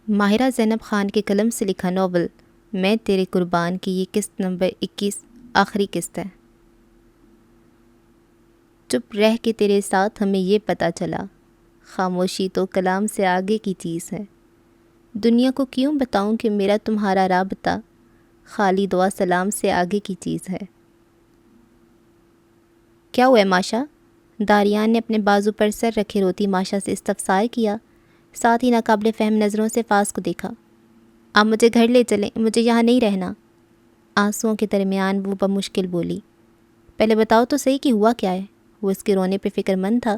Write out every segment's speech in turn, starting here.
ماہرہ زینب خان کے قلم سے لکھا ناول میں تیرے قربان کی یہ قسط نمبر 21 آخری قسط ہے۔ چپ رہ کے تیرے ساتھ ہمیں یہ پتہ چلا، خاموشی تو کلام سے آگے کی چیز ہے۔ دنیا کو کیوں بتاؤں کہ میرا تمہارا رابطہ خالی دعا سلام سے آگے کی چیز ہے۔ کیا ہوا ہے ماشا؟ داریان نے اپنے بازو پر سر رکھے روتی ماشا سے استفسار کیا، ساتھ ہی ناقابل فہم نظروں سے فاس کو دیکھا۔ آپ مجھے گھر لے چلیں، مجھے یہاں نہیں رہنا۔ آنسوؤں کے درمیان وہ بمشکل بولی۔ پہلے بتاؤ تو صحیح کہ ہوا کیا ہے؟ وہ اس کے رونے پہ فکر مند تھا۔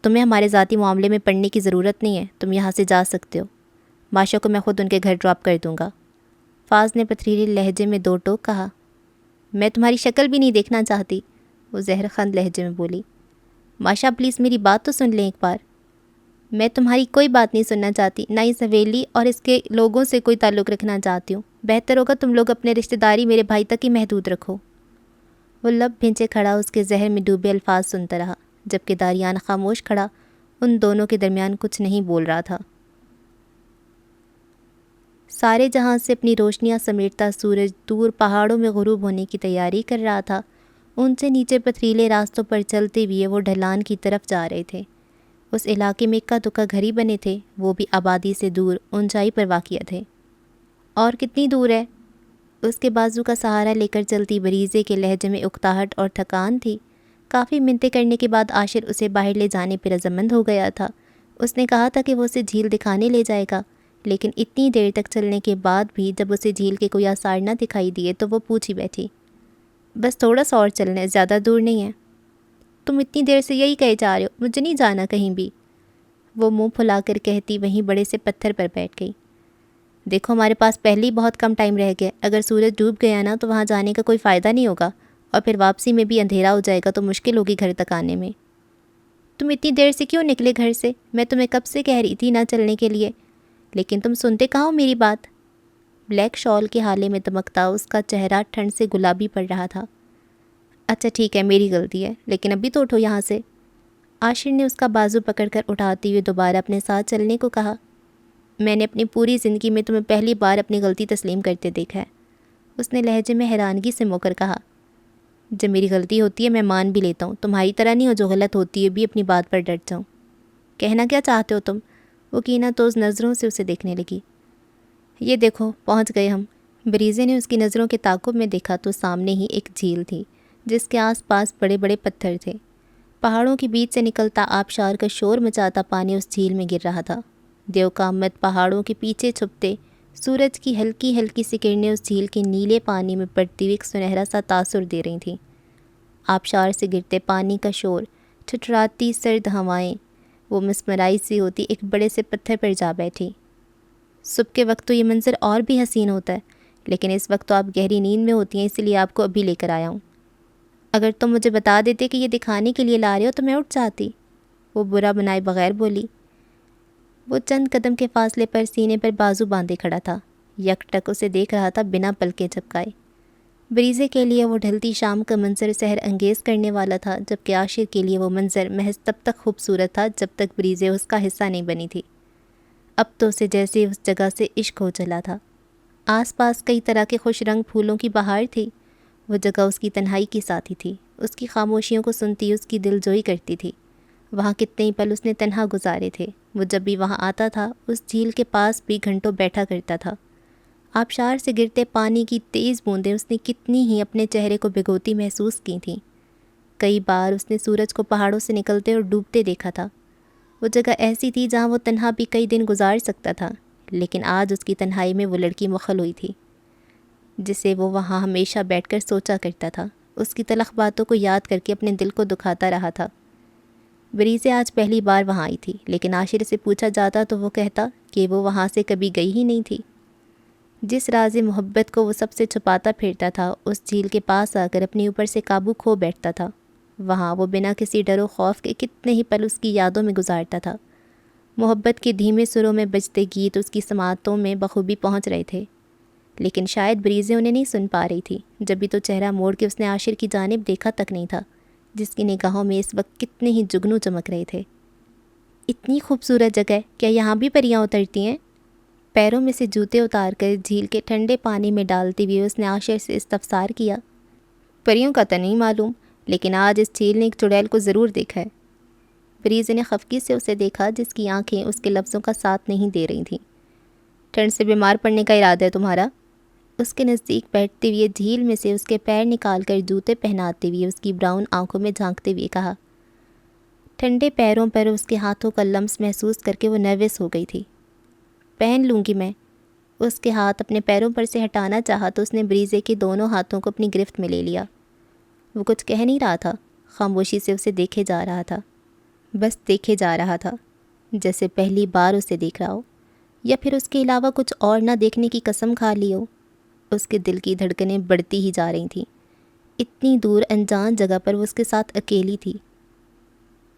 تمہیں ہمارے ذاتی معاملے میں پڑنے کی ضرورت نہیں ہے، تم یہاں سے جا سکتے ہو۔ ماشا کو میں خود ان کے گھر ڈراپ کر دوں گا۔ فاز نے پتھریلی لہجے میں دو ٹوک کہا۔ میں تمہاری شکل بھی نہیں دیکھنا چاہتی، وہ زہر خند لہجے میں بولی۔ ماشا پلیز میری بات تو سن لیں ایک بار۔ میں تمہاری کوئی بات نہیں سننا چاہتی، نہ اس حویلی اور اس کے لوگوں سے کوئی تعلق رکھنا چاہتی ہوں۔ بہتر ہوگا تم لوگ اپنے رشتہ داری میرے بھائی تک ہی محدود رکھو۔ وہ لب بھینچے کھڑا اس کے زہر میں ڈوبے الفاظ سنتا رہا، جبکہ داریان خاموش کھڑا ان دونوں کے درمیان کچھ نہیں بول رہا تھا۔ سارے جہاں سے اپنی روشنیاں سمیٹتا سورج دور پہاڑوں میں غروب ہونے کی تیاری کر رہا تھا۔ ان سے نیچے پتھریلے راستوں پر چلتے ہوئے وہ ڈھلان کی طرف جا رہے تھے۔ اس علاقے میں اکا دکا گھر ہی بنے تھے، وہ بھی آبادی سے دور اونچائی پر واقع تھے۔ اور کتنی دور ہے؟ اس کے بازو کا سہارا لے کر چلتی بریزے کے لہجے میں اکتاہٹ اور تھکان تھی۔ کافی منتیں کرنے کے بعد عاشر اسے باہر لے جانے پر رضامند ہو گیا تھا۔ اس نے کہا تھا کہ وہ اسے جھیل دکھانے لے جائے گا، لیکن اتنی دیر تک چلنے کے بعد بھی جب اسے جھیل کے کوئی آثار نہ دکھائی دیے تو وہ پوچھ ہی بیٹھی۔ بس تھوڑا سا اور چلنا ہے، زیادہ دور نہیں ہے۔ تم اتنی دیر سے یہی کہے جا رہے ہو، مجھے نہیں جانا کہیں بھی، وہ منہ پھلا کر کہتی وہیں بڑے سے پتھر پر بیٹھ گئی۔ دیکھو ہمارے پاس پہلے ہی بہت کم ٹائم رہ گیا، اگر سورج ڈوب گیا نا تو وہاں جانے کا کوئی فائدہ نہیں ہوگا، اور پھر واپسی میں بھی اندھیرا ہو جائے گا تو مشکل ہوگی گھر تک آنے میں۔ تم اتنی دیر سے کیوں نکلے گھر سے؟ میں تمہیں کب سے کہہ رہی تھی نہ چلنے کے لیے، لیکن تم سنتے کہاں ہو میری بات؟ بلیک شال کے حالے میں دمکتا اس کا چہرہ ٹھنڈ سے گلابی پڑ رہا تھا۔ اچھا ٹھیک ہے، میری غلطی ہے، لیکن ابھی تو اٹھو یہاں سے۔ عاشر نے اس کا بازو پکڑ کر اٹھاتے ہوئے دوبارہ اپنے ساتھ چلنے کو کہا۔ میں نے اپنی پوری زندگی میں تمہیں پہلی بار اپنی غلطی تسلیم کرتے دیکھا ہے، اس نے لہجے میں حیرانگی سے مو کر کہا۔ جب میری غلطی ہوتی ہے میں مان بھی لیتا ہوں، تمہاری طرح نہیں ہو جو غلط ہوتی ہے بھی اپنی بات پر ڈٹ جاؤں۔ کہنا کیا چاہتے ہو تم؟ وہ کینہ توز نظروں سے اسے دیکھنے لگی۔ یہ دیکھو پہنچ گئے ہم۔ بریزے نے اس کی نظروں کے تعاقب میں دیکھا تو سامنے ہی ایک جھیل تھی جس کے آس پاس بڑے بڑے پتھر تھے۔ پہاڑوں کے بیچ سے نکلتا آبشار کا شور مچاتا پانی اس جھیل میں گر رہا تھا۔ دیو کا مت پہاڑوں کے پیچھے چھپتے سورج کی ہلکی ہلکی سی کرنیں اس جھیل کے نیلے پانی میں پڑتی ہوئی ایک سنہرا سا تاثر دے رہی تھیں۔ آبشار سے گرتے پانی کا شور، ٹھٹراتی سرد ہوائیں، وہ مسمرائی سی ہوتی ایک بڑے سے پتھر پر جا بیٹھی۔ صبح کے وقت تو یہ منظر اور بھی حسین ہوتا ہے، لیکن اس وقت تو آپ گہری نیند میں ہوتی ہیں، اسی لیے آپ کو ابھی لے کر آیا ہوں۔ اگر تم مجھے بتا دیتے کہ یہ دکھانے کے لیے لا رہے ہو تو میں اٹھ جاتی، وہ برا بنائے بغیر بولی۔ وہ چند قدم کے فاصلے پر سینے پر بازو باندھے کھڑا تھا، یک ٹک اسے دیکھ رہا تھا بنا پلکیں جھپکائے۔ بریزے کے لیے وہ ڈھلتی شام کا منظر سحر انگیز کرنے والا تھا، جبکہ عاشر کے لیے وہ منظر محض تب تک خوبصورت تھا جب تک بریزے اس کا حصہ نہیں بنی تھی۔ اب تو اسے جیسے اس جگہ سے عشق ہو چلا تھا۔ آس پاس کئی طرح کے خوش رنگ پھولوں کی بہار تھی۔ وہ جگہ اس کی تنہائی کی ساتھی تھی، اس کی خاموشیوں کو سنتی اس کی دل جوئی کرتی تھی۔ وہاں کتنے ہی پل اس نے تنہا گزارے تھے۔ وہ جب بھی وہاں آتا تھا اس جھیل کے پاس بھی گھنٹوں بیٹھا کرتا تھا۔ آبشار سے گرتے پانی کی تیز بوندیں اس نے کتنی ہی اپنے چہرے کو بھگوتی محسوس کی تھیں۔ کئی بار اس نے سورج کو پہاڑوں سے نکلتے اور ڈوبتے دیکھا تھا۔ وہ جگہ ایسی تھی جہاں وہ تنہا بھی کئی دن گزار سکتا تھا، لیکن آج اس کی تنہائی میں وہ لڑکی مخل ہوئی تھی جسے وہ وہاں ہمیشہ بیٹھ کر سوچا کرتا تھا، اس کی تلخ باتوں کو یاد کر کے اپنے دل کو دکھاتا رہا تھا۔ بریزے آج پہلی بار وہاں آئی تھی، لیکن عاشر سے پوچھا جاتا تو وہ کہتا کہ وہ وہاں سے کبھی گئی ہی نہیں تھی۔ جس راز محبت کو وہ سب سے چھپاتا پھرتا تھا، اس جھیل کے پاس آ کر اپنے اوپر سے قابو کھو بیٹھتا تھا۔ وہاں وہ بنا کسی ڈر و خوف کے کتنے ہی پل اس کی یادوں میں گزارتا تھا۔ محبت کے دھیمے سروں میں بجتے گیت اس کی سماعتوں میں بخوبی پہنچ رہے تھے، لیکن شاید بریزے انہیں نہیں سن پا رہی تھی۔ جب بھی تو چہرہ موڑ کے اس نے عاشر کی جانب دیکھا تک نہیں تھا، جس کی نگاہوں میں اس وقت کتنے ہی جگنو چمک رہے تھے۔ اتنی خوبصورت جگہ، کیا یہاں بھی پریاں اترتی ہیں؟ پیروں میں سے جوتے اتار کر جھیل کے ٹھنڈے پانی میں ڈالتے ہوئے اس نے عاشر سے استفسار کیا۔ پریوں کا تو نہیں معلوم، لیکن آج اس چیل نے ایک چڑیل کو ضرور دیکھا ہے۔ بریز نے خفگی سے اسے دیکھا، جس کی آنکھیں اس کے لفظوں کا ساتھ نہیں دے رہی تھیں۔ ٹھنڈ سے بیمار پڑنے کا ارادہ ہے تمہارا؟ اس کے نزدیک بیٹھتے ہوئے جھیل میں سے اس کے پیر نکال کر جوتے پہناتے ہوئے اس کی براؤن آنکھوں میں جھانکتے ہوئے کہا۔ ٹھنڈے پیروں پر اس کے ہاتھوں کا لمس محسوس کر کے وہ نروس ہو گئی تھی۔ پہن لوں گی میں۔ اس کے ہاتھ اپنے پیروں پر سے ہٹانا چاہا تو اس نے بریزے کے دونوں ہاتھوں کو اپنی گرفت میں لے لیا۔ وہ کچھ کہہ نہیں رہا تھا، خاموشی سے اسے دیکھے جا رہا تھا، بس دیکھے جا رہا تھا، جیسے پہلی بار اسے دیکھ رہا ہو، یا پھر اس کے علاوہ کچھ اور نہ دیکھنے کی قسم کھا لی ہو۔ اس کے دل کی دھڑکنیں بڑھتی ہی جا رہی تھیں۔ اتنی دور انجان جگہ پر وہ اس کے ساتھ اکیلی تھی۔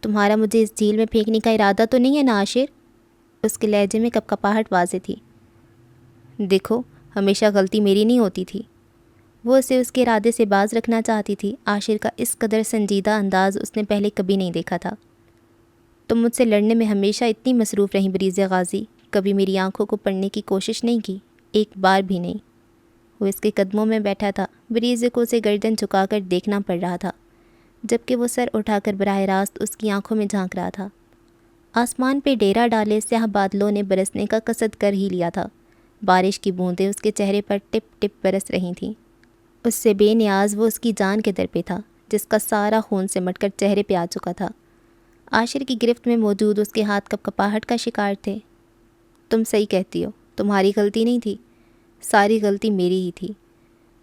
تمہارا مجھے اس جھیل میں پھینکنے کا ارادہ تو نہیں ہے نا عاشر؟ اس کے لہجے میں کپکپاہٹ واضح تھی۔ دیکھو، ہمیشہ غلطی میری نہیں ہوتی تھی۔ وہ اسے اس کے ارادے سے باز رکھنا چاہتی تھی۔ عاشر کا اس قدر سنجیدہ انداز اس نے پہلے کبھی نہیں دیکھا تھا۔ تم مجھ سے لڑنے میں ہمیشہ اتنی مصروف رہیں بریز غازی، کبھی میری آنکھوں کو پڑھنے کی کوشش نہیں کی، ایک بار بھی نہیں۔ وہ اس کے قدموں میں بیٹھا تھا، بریز کو اسے گردن جھکا کر دیکھنا پڑ رہا تھا، جبکہ وہ سر اٹھا کر براہ راست اس کی آنکھوں میں جھانک رہا تھا۔ آسمان پہ ڈیرا ڈالے سیاہ بادلوں نے برسنے کا قصد کر ہی لیا تھا۔ بارش کی بوندیں اس کے چہرے پر ٹپ ٹپ برس رہی تھیں۔ اس سے بے نیاز وہ اس کی جان کے در پہ تھا، جس کا سارا خون سمٹ کر چہرے پہ آ چکا تھا۔ عاشر کی گرفت میں موجود اس کے ہاتھ کپکپاہٹ کا شکار تھے۔ تم صحیح کہتی ہو، تمہاری غلطی نہیں تھی، ساری غلطی میری ہی تھی،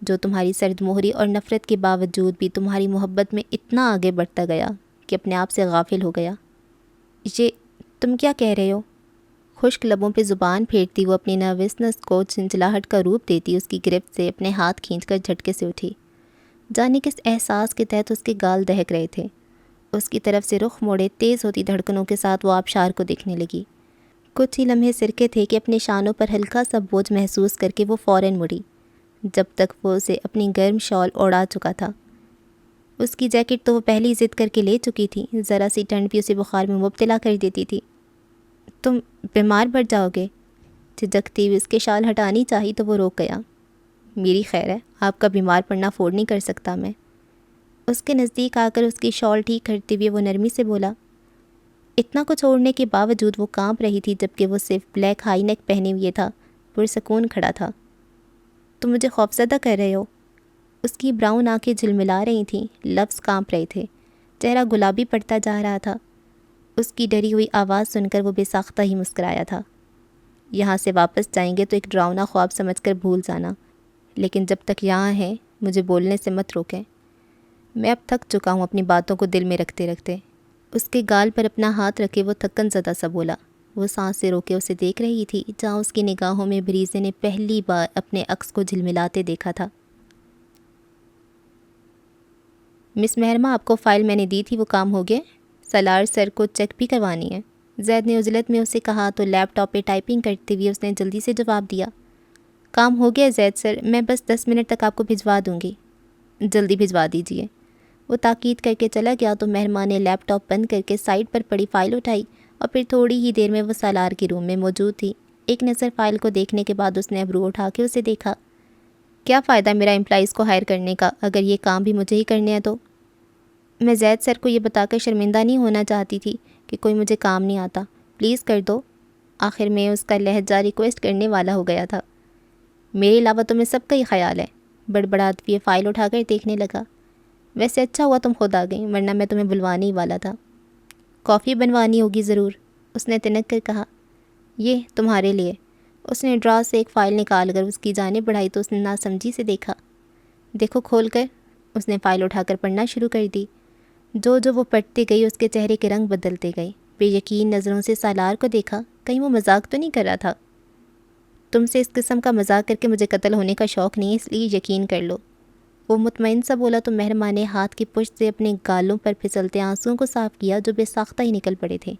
جو تمہاری سرد مہری اور نفرت کے باوجود بھی تمہاری محبت میں اتنا آگے بڑھتا گیا کہ اپنے آپ سے غافل ہو گیا۔ یہ تم کیا کہہ رہے ہو؟ خشک لبوں پہ زبان پھیرتی وہ اپنی نروسنس کو چنچلاہٹ کا روپ دیتی اس کی گرفت سے اپنے ہاتھ کھینچ کر جھٹکے سے اٹھی۔ جانے کس احساس کے تحت اس کے گال دہک رہے تھے۔ اس کی طرف سے رخ موڑے تیز ہوتی دھڑکنوں کے ساتھ وہ آبشار کو دیکھنے لگی۔ کچھ ہی لمحے سرکے تھے کہ اپنے شانوں پر ہلکا سا بوجھ محسوس کر کے وہ فوراً مڑی، جب تک وہ اسے اپنی گرم شال اوڑھا چکا تھا۔ اس کی جیکٹ تو وہ پہلے ہی ضد کر کے لے چکی تھی، ذرا سی ٹھنڈ بھی اسے بخار میں مبتلا کر دیتی تھی۔ تم بیمار پڑ جاؤ گے، جھجکتی ہوئی اس کے شال ہٹانی چاہی تو وہ روک گیا۔ میری خیر ہے، آپ کا بیمار پڑنا افورڈ نہیں کر سکتا میں۔ اس کے نزدیک آ کر اس کی شال ٹھیک کرتے ہوئے وہ نرمی سے بولا۔ اتنا کچھ اوڑھنے کے باوجود وہ کانپ رہی تھی، جبکہ وہ صرف بلیک ہائی نیک پہنے ہوئے تھا، پرسکون کھڑا تھا۔ تم مجھے خوفزدہ کر رہے ہو؟ اس کی براؤن آنکھیں جھلملا رہی تھیں، لفظ کانپ رہے تھے، چہرہ گلابی پڑتا جا رہا تھا۔ اس کی ڈری ہوئی آواز سن کر وہ بے ساختہ ہی مسکرایا تھا۔ یہاں سے واپس جائیں گے تو ایک ڈراؤنا خواب سمجھ کر بھول جانا، لیکن جب تک یہاں ہیں مجھے بولنے سے مت روکیں۔ میں اب تھک چکا ہوں اپنی باتوں کو دل میں رکھتے رکھتے۔ اس کے گال پر اپنا ہاتھ رکھے وہ تھکن زدہ سا بولا۔ وہ سانس سے روکے اسے دیکھ رہی تھی، جہاں اس کی نگاہوں میں بریزے نے پہلی بار اپنے عکس کو جھلملاتے دیکھا تھا۔ مس مہرما، آپ کو فائل میں نے دی تھی وہ کام ہو گیا؟ سالار سر کو چیک بھی کروانی ہے، زید نے عجلت میں اسے کہا تو لیپ ٹاپ پہ ٹائپنگ کرتے ہوئے اس نے جلدی سے جواب دیا۔ کام ہو گیا زید سر، میں بس 10 منٹ تک آپ کو بھجوا دوں گی۔ جلدی بھجوا دیجیے۔ وہ تاکید کر کے چلا گیا تو مہرما نے لیپ ٹاپ بند کر کے سائڈ پر پڑی فائل اٹھائی اور پھر تھوڑی ہی دیر میں وہ سالار کے روم میں موجود تھی۔ ایک نظر فائل کو دیکھنے کے بعد اس نے ابرو اٹھا کے اسے دیکھا۔ کیا فائدہ میرا امپلائیز کو ہائر کرنے کا اگر یہ کام بھی مجھے ہی کرنے ہیں تو؟ میں زید سر کو یہ بتا کر شرمندہ نہیں ہونا چاہتی تھی کہ کوئی مجھے کام نہیں آتا، پلیز کر دو۔ آخر میں اس کا لہجہ ریکویسٹ کرنے والا ہو گیا تھا۔ میرے علاوہ تمہیں سب کا ہی خیال ہے، بڑبڑاتے ہوئے فائل اٹھا کر دیکھنے لگا۔ ویسے اچھا ہوا تم خود آ گئیں، ورنہ میں تمہیں بلوانے ہی والا تھا۔ کافی بنوانی ہوگی ضرور، اس نے تنک کر کہا۔ یہ تمہارے لیے۔ اس نے ڈرا سے ایک فائل نکال کر اس کی جانب بڑھائی تو اس نے ناسمجھی سے دیکھا۔ دیکھو کھول کر۔ اس نے فائل اٹھا کر پڑھنا شروع کر دی۔ جو وہ پڑھتے گئی اس کے چہرے کے رنگ بدلتے گئے۔ بے یقین نظروں سے سالار کو دیکھا، کہیں وہ مذاق تو نہیں کر رہا تھا۔ تم سے اس قسم کا مذاق کر کے مجھے قتل ہونے کا شوق نہیں، اس لیے یقین کر لو۔ وہ مطمئن سا بولا تو مہرما نے ہاتھ کی پشت سے اپنے گالوں پر پھسلتے آنسوؤں کو صاف کیا جو بے ساختہ ہی نکل پڑے تھے۔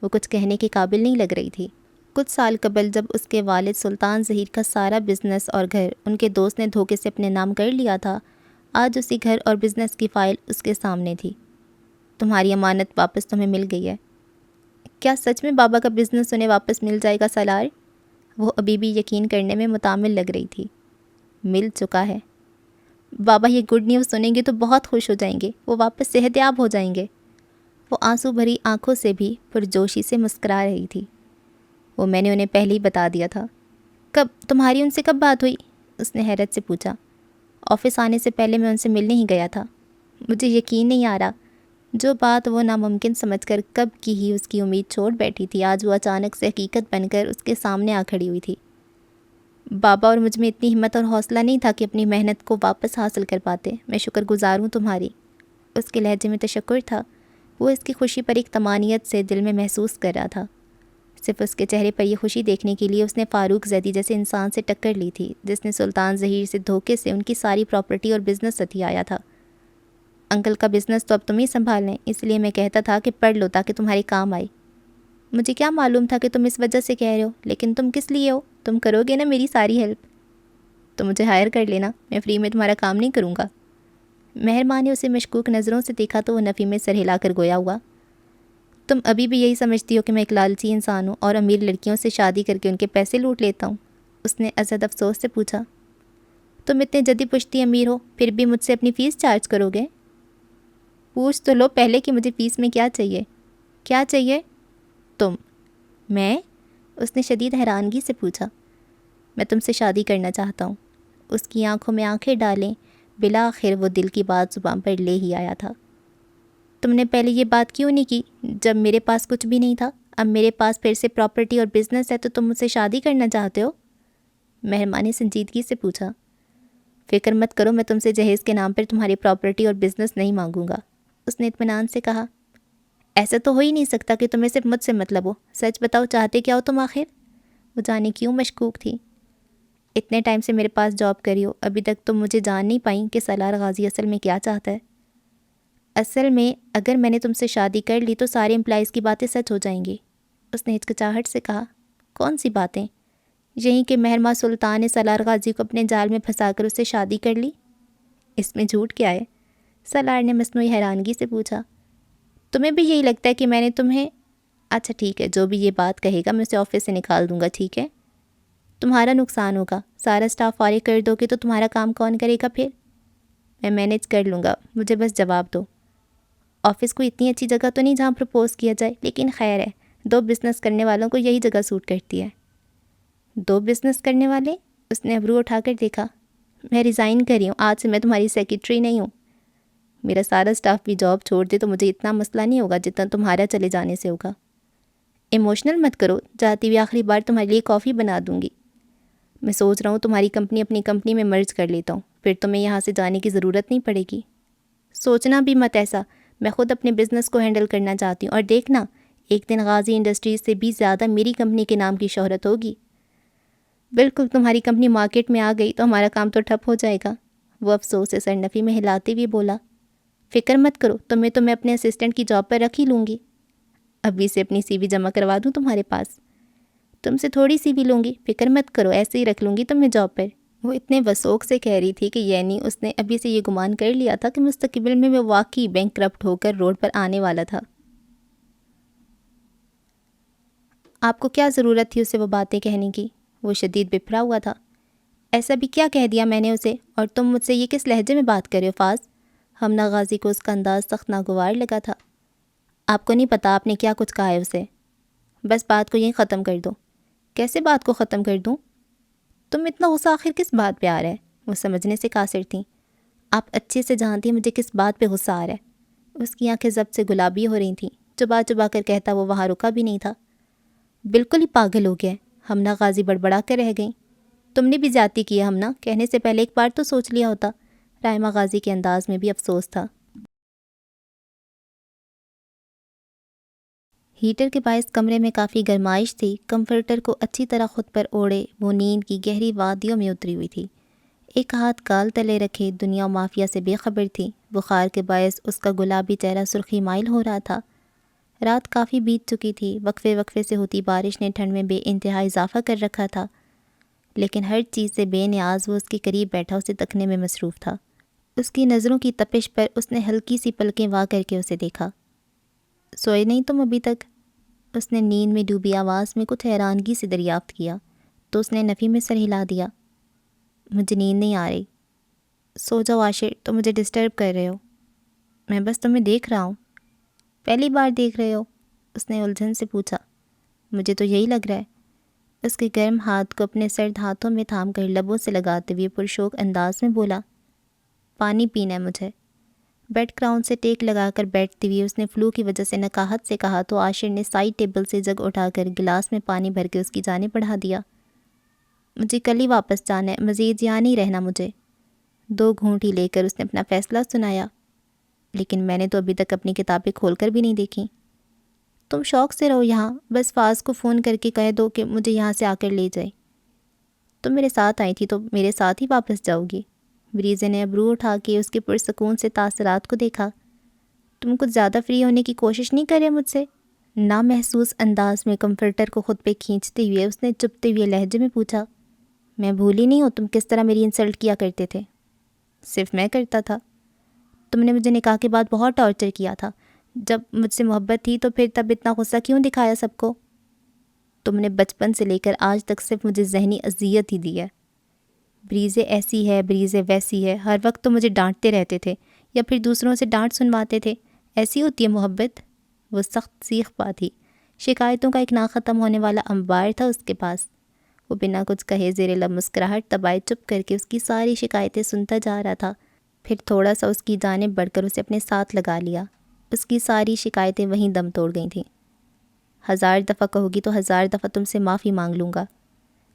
وہ کچھ کہنے کے قابل نہیں لگ رہی تھی۔ کچھ سال قبل جب اس کے والد سلطان ظہیر کا سارا بزنس اور گھر ان کے دوست نے دھوکے سے اپنے نام کر لیا تھا، آج اسی گھر اور بزنس کی فائل اس کے سامنے تھی۔ تمہاری امانت واپس تمہیں مل گئی ہے۔ کیا سچ میں بابا کا بزنس انہیں واپس مل جائے گا سالار؟ وہ ابھی بھی یقین کرنے میں متعمل لگ رہی تھی۔ مل چکا ہے۔ بابا یہ گڈ نیوز سنیں گے تو بہت خوش ہو جائیں گے، وہ واپس صحت یاب ہو جائیں گے۔ وہ آنسو بھری آنکھوں سے بھی پرجوشی سے مسکرا رہی تھی۔ وہ میں نے انہیں پہلے ہی بتا دیا تھا۔ کب تمہاری ان سے کب بات ہوئی؟ اس نے حیرت سے پوچھا۔ آفس آنے سے پہلے میں ان سے ملنے ہی گیا تھا۔ مجھے یقین نہیں آ رہا، جو بات وہ ناممکن سمجھ کر کب کی ہی اس کی امید چھوڑ بیٹھی تھی، آج وہ اچانک سے حقیقت بن کر اس کے سامنے آ کھڑی ہوئی تھی۔ بابا اور مجھ میں اتنی ہمت اور حوصلہ نہیں تھا کہ اپنی محنت کو واپس حاصل کر پاتے۔ میں شکر گزار ہوں تمہاری۔ اس کے لہجے میں تشکر تھا۔ وہ اس کی خوشی پر ایک طمانینت سے دل میں محسوس کر رہا تھا۔ صرف اس کے چہرے پر یہ خوشی دیکھنے کے لیے اس نے فاروق زیدی جیسے انسان سے ٹکر لی تھی، جس نے سلطان ظہیر سے دھوکے سے ان کی ساری پراپرٹی اور بزنس ستی آیا تھا۔ انکل کا بزنس تو اب تم ہی سنبھال لیں، اس لیے میں کہتا تھا کہ پڑھ لو تاکہ تمہارے کام آئے۔ مجھے کیا معلوم تھا کہ تم اس وجہ سے کہہ رہے ہو، لیکن تم کس لیے ہو؟ تم کرو گے نا میری ساری ہیلپ؟ تو مجھے ہائر کر لینا، میں فری میں تمہارا کام نہیں کروں گا۔ مہرماں نے اسے مشکوک نظروں سے دیکھا تو وہ نفی میں سر ہلا کر گویا ہوا۔ تم ابھی بھی یہی سمجھتی ہو کہ میں ایک لالچی انسان ہوں اور امیر لڑکیوں سے شادی کر کے ان کے پیسے لوٹ لیتا ہوں؟ اس نے ازحد افسوس سے پوچھا۔ تم اتنے جدی پشتی امیر ہو، پھر بھی مجھ سے اپنی فیس چارج کرو گے؟ پوچھ تو لو پہلے کہ مجھے فیس میں کیا چاہیے؟ کیا چاہیے؟ تم؟ میں؟ اس نے شدید حیرانگی سے پوچھا۔ میں تم سے شادی کرنا چاہتا ہوں۔ اس کی آنکھوں میں آنکھیں ڈالیں بالآخر وہ دل کی بات زبان پر لے ہی آیا تھا۔ تم نے پہلے یہ بات کیوں نہیں کی جب میرے پاس کچھ بھی نہیں تھا؟ اب میرے پاس پھر سے پراپرٹی اور بزنس ہے تو تم مجھ سے شادی کرنا چاہتے ہو؟ مہربان نے سنجیدگی سے پوچھا۔ فکر مت کرو، میں تم سے جہیز کے نام پر تمہاری پراپرٹی اور بزنس نہیں مانگوں گا، اس نے اطمینان سے کہا۔ ایسا تو ہو ہی نہیں سکتا کہ تمہیں صرف مجھ سے مطلب ہو۔ سچ بتاؤ، چاہتے کیا ہو تم آخر؟ وہ جانے کیوں مشکوک تھی۔ اتنے ٹائم سے میرے پاس جاب کری ہو، ابھی تک تم مجھے جان نہیں پائیں کہ سالار غازی اصل میں کیا چاہتا ہے۔ اصل میں اگر میں نے تم سے شادی کر لی تو سارے امپلائیز کی باتیں سچ ہو جائیں گی، اس نے ہچکچاہٹ سے کہا۔ کون سی باتیں؟ یہی کہ مہرماں سلطان نے سالار غازی کو اپنے جال میں پھنسا کر اس سے شادی کر لی۔ اس میں جھوٹ کیا ہے؟ سالار نے مصنوعی حیرانگی سے پوچھا۔ تمہیں بھی یہی لگتا ہے کہ میں نے تمہیں… اچھا ٹھیک ہے، جو بھی یہ بات کہے گا میں اسے آفس سے نکال دوں گا، ٹھیک ہے؟ تمہارا نقصان ہوگا، سارا اسٹاف فارغ کر دو گے تو تمہارا کام کون کرے گا پھر؟ میں مینیج کر لوں گا، مجھے بس جواب دو۔ آفس کوئی اتنی اچھی جگہ تو نہیں جہاں پرپوز کیا جائے، لیکن خیر ہے، 2 بزنس کرنے والوں کو یہی جگہ سوٹ کرتی ہے۔ 2 بزنس کرنے والے؟ اس نے ابرو اٹھا کر دیکھا۔ میں ریزائن کر رہی ہوں، آج سے میں تمہاری سیکرٹری نہیں ہوں۔ میرا سارا اسٹاف بھی جاب چھوڑ دے تو مجھے اتنا مسئلہ نہیں ہوگا جتنا تمہارا چلے جانے سے ہوگا۔ ایموشنل مت کرو، جاتی ہوئی آخری بار تمہارے لیے کافی بنا دوں گی۔ میں سوچ رہا ہوں تمہاری کمپنی اپنی کمپنی میں مرج کر لیتا ہوں، پھر تمہیں یہاں سے جانے کی ضرورت نہیں پڑے گی۔ سوچنا بھی مت ایسا، میں خود اپنے بزنس کو ہینڈل کرنا چاہتی ہوں، اور دیکھنا ایک دن غازی انڈسٹریز سے بھی زیادہ میری کمپنی کے نام کی شہرت ہوگی۔ بالکل تمہاری کمپنی مارکیٹ میں آ گئی تو ہمارا کام تو ٹھپ ہو جائے گا، وہ افسوس سے سرنفی میں ہلاتے ہوئے بولا۔ فکر مت کرو، تمہیں تو میں اپنے اسسٹنٹ کی جاب پر رکھ ہی لوں گی۔ ابھی سے اپنی سی وی جمع کروا دوں تمہارے پاس؟ تم سے تھوڑی سی بھی لوں گی، فکر مت کرو، ایسے ہی رکھ لوں گی تمہیں جاب پر۔ وہ اتنے وثوق سے کہہ رہی تھی کہ یعنی اس نے ابھی سے یہ گمان کر لیا تھا کہ مستقبل میں وہ واقعی بینک کرپٹ ہو کر روڈ پر آنے والا تھا۔ آپ کو کیا ضرورت تھی اسے وہ باتیں کہنے کی؟ وہ شدید بپھرا ہوا تھا۔ ایسا بھی کیا کہہ دیا میں نے اسے؟ اور تم مجھ سے یہ کس لہجے میں بات کر رہے ہو فاز؟ ہمنا غازی کو اس کا انداز سخت ناگوار لگا تھا۔ آپ کو نہیں پتہ آپ نے کیا کچھ کہا ہے اسے؟ بس بات کو یہیں ختم کر دو۔ کیسے بات کو ختم کر دوں؟ تم اتنا غصہ آخر کس بات پہ آ رہا ہے؟ وہ سمجھنے سے قاصر تھیں۔ آپ اچھے سے جانتی ہیں مجھے کس بات پہ غصہ آ رہا ہے۔ اس کی آنکھیں ضبط سے گلابی ہو رہی تھیں، چبا چبا کر کہتا وہ وہاں رکا بھی نہیں تھا۔ بالکل ہی پاگل ہو گیا، ہمنا غازی بڑبڑا کر رہ گئیں۔ تم نے بھی زیادتی کی ہے ہمنا، کہنے سے پہلے ایک بار تو سوچ لیا ہوتا۔ رائمہ غازی کے انداز میں بھی افسوس تھا۔ ہیٹر کے باعث کمرے میں کافی گرمائش تھی، کمفرٹر کو اچھی طرح خود پر اوڑھے وہ نیند کی گہری وادیوں میں اتری ہوئی تھی۔ ایک ہاتھ گال تلے رکھے دنیا و مافیا سے بے خبر تھی، بخار کے باعث اس کا گلابی چہرہ سرخی مائل ہو رہا تھا۔ رات کافی بیت چکی تھی، وقفے وقفے سے ہوتی بارش نے ٹھنڈ میں بے انتہا اضافہ کر رکھا تھا، لیکن ہر چیز سے بے نیاز وہ اس کے قریب بیٹھا اسے تکنے میں مصروف تھا۔ اس کی نظروں کی تپش پر اس نے ہلکی سی پلکیں وا کر کے اسے دیکھا۔ سوئے نہیں تم ابھی تک؟ اس نے نیند میں ڈوبی آواز میں کچھ حیرانگی سے دریافت کیا۔ تو اس نے نفی میں سر ہلا دیا۔ مجھے نیند نہیں آ رہی۔ سو جاؤ عاشر، تم مجھے ڈسٹرب کر رہے ہو۔ میں بس تمہیں دیکھ رہا ہوں۔ پہلی بار دیکھ رہے ہو؟ اس نے الجھن سے پوچھا۔ مجھے تو یہی لگ رہا ہے۔ اس کے گرم ہاتھ کو اپنے سرد ہاتھوں میں تھام کر لبوں سے لگاتے ہوئے پرشوق انداز میں بولا، پانی پینا ہے مجھے۔ بیڈ کراؤن سے ٹیک لگا کر بیٹھتی ہوئی اس نے فلو کی وجہ سے نقاہت سے کہا تو عاشر نے سائڈ ٹیبل سے جگ اٹھا کر گلاس میں پانی بھر کے اس کی جانب بڑھا دیا۔ مجھے کل ہی واپس جانا ہے، مزید یہاں نہیں رہنا مجھے۔ 2 گھونٹ ہی لے کر اس نے اپنا فیصلہ سنایا۔ لیکن میں نے تو ابھی تک اپنی کتابیں کھول کر بھی نہیں دیکھیں۔ تم شوق سے رہو یہاں، بس فاز کو فون کر کے کہہ دو کہ مجھے یہاں سے آ کر لے جائے۔ تم میرے ساتھ آئی تھی تو میرے ساتھ ہی واپس جاؤ گی۔ بریزے نے ابرو اٹھا کے اس کے پرسکون سے تاثرات کو دیکھا۔ تم کچھ زیادہ فری ہونے کی کوشش نہیں کر رہے مجھ سے؟ نامحسوس انداز میں کمفرٹر کو خود پہ کھینچتے ہوئے اس نے چپتے ہوئے لہجے میں پوچھا۔ میں بھولی نہیں ہوں تم کس طرح میری انسلٹ کیا کرتے تھے۔ صرف میں کرتا تھا؟ تم نے مجھے نکاح کے بعد بہت ٹارچر کیا تھا۔ جب مجھ سے محبت تھی تو پھر تب اتنا غصہ کیوں دکھایا سب کو؟ تم نے بچپن سے لے کر آج تک صرف مجھے ذہنی اذیت ہی دی ہے۔ بریزے ایسی ہے، بریزے ویسی ہے، ہر وقت تو مجھے ڈانٹتے رہتے تھے یا پھر دوسروں سے ڈانٹ سنواتے تھے۔ ایسی ہوتی ہے محبت؟ وہ سخت سیخ پا تھی۔ شکایتوں کا ایک نہ ختم ہونے والا انبار تھا اس کے پاس۔ وہ بنا کچھ کہے زیر لب مسکراہٹ دبائے چپ کر کے اس کی ساری شکایتیں سنتا جا رہا تھا، پھر تھوڑا سا اس کی جانب بڑھ کر اسے اپنے ساتھ لگا لیا۔ اس کی ساری شکایتیں وہیں دم توڑ گئی تھیں۔ 1000 دفعہ کہو گی تو 1000 دفعہ تم سے معافی مانگ لوں گا۔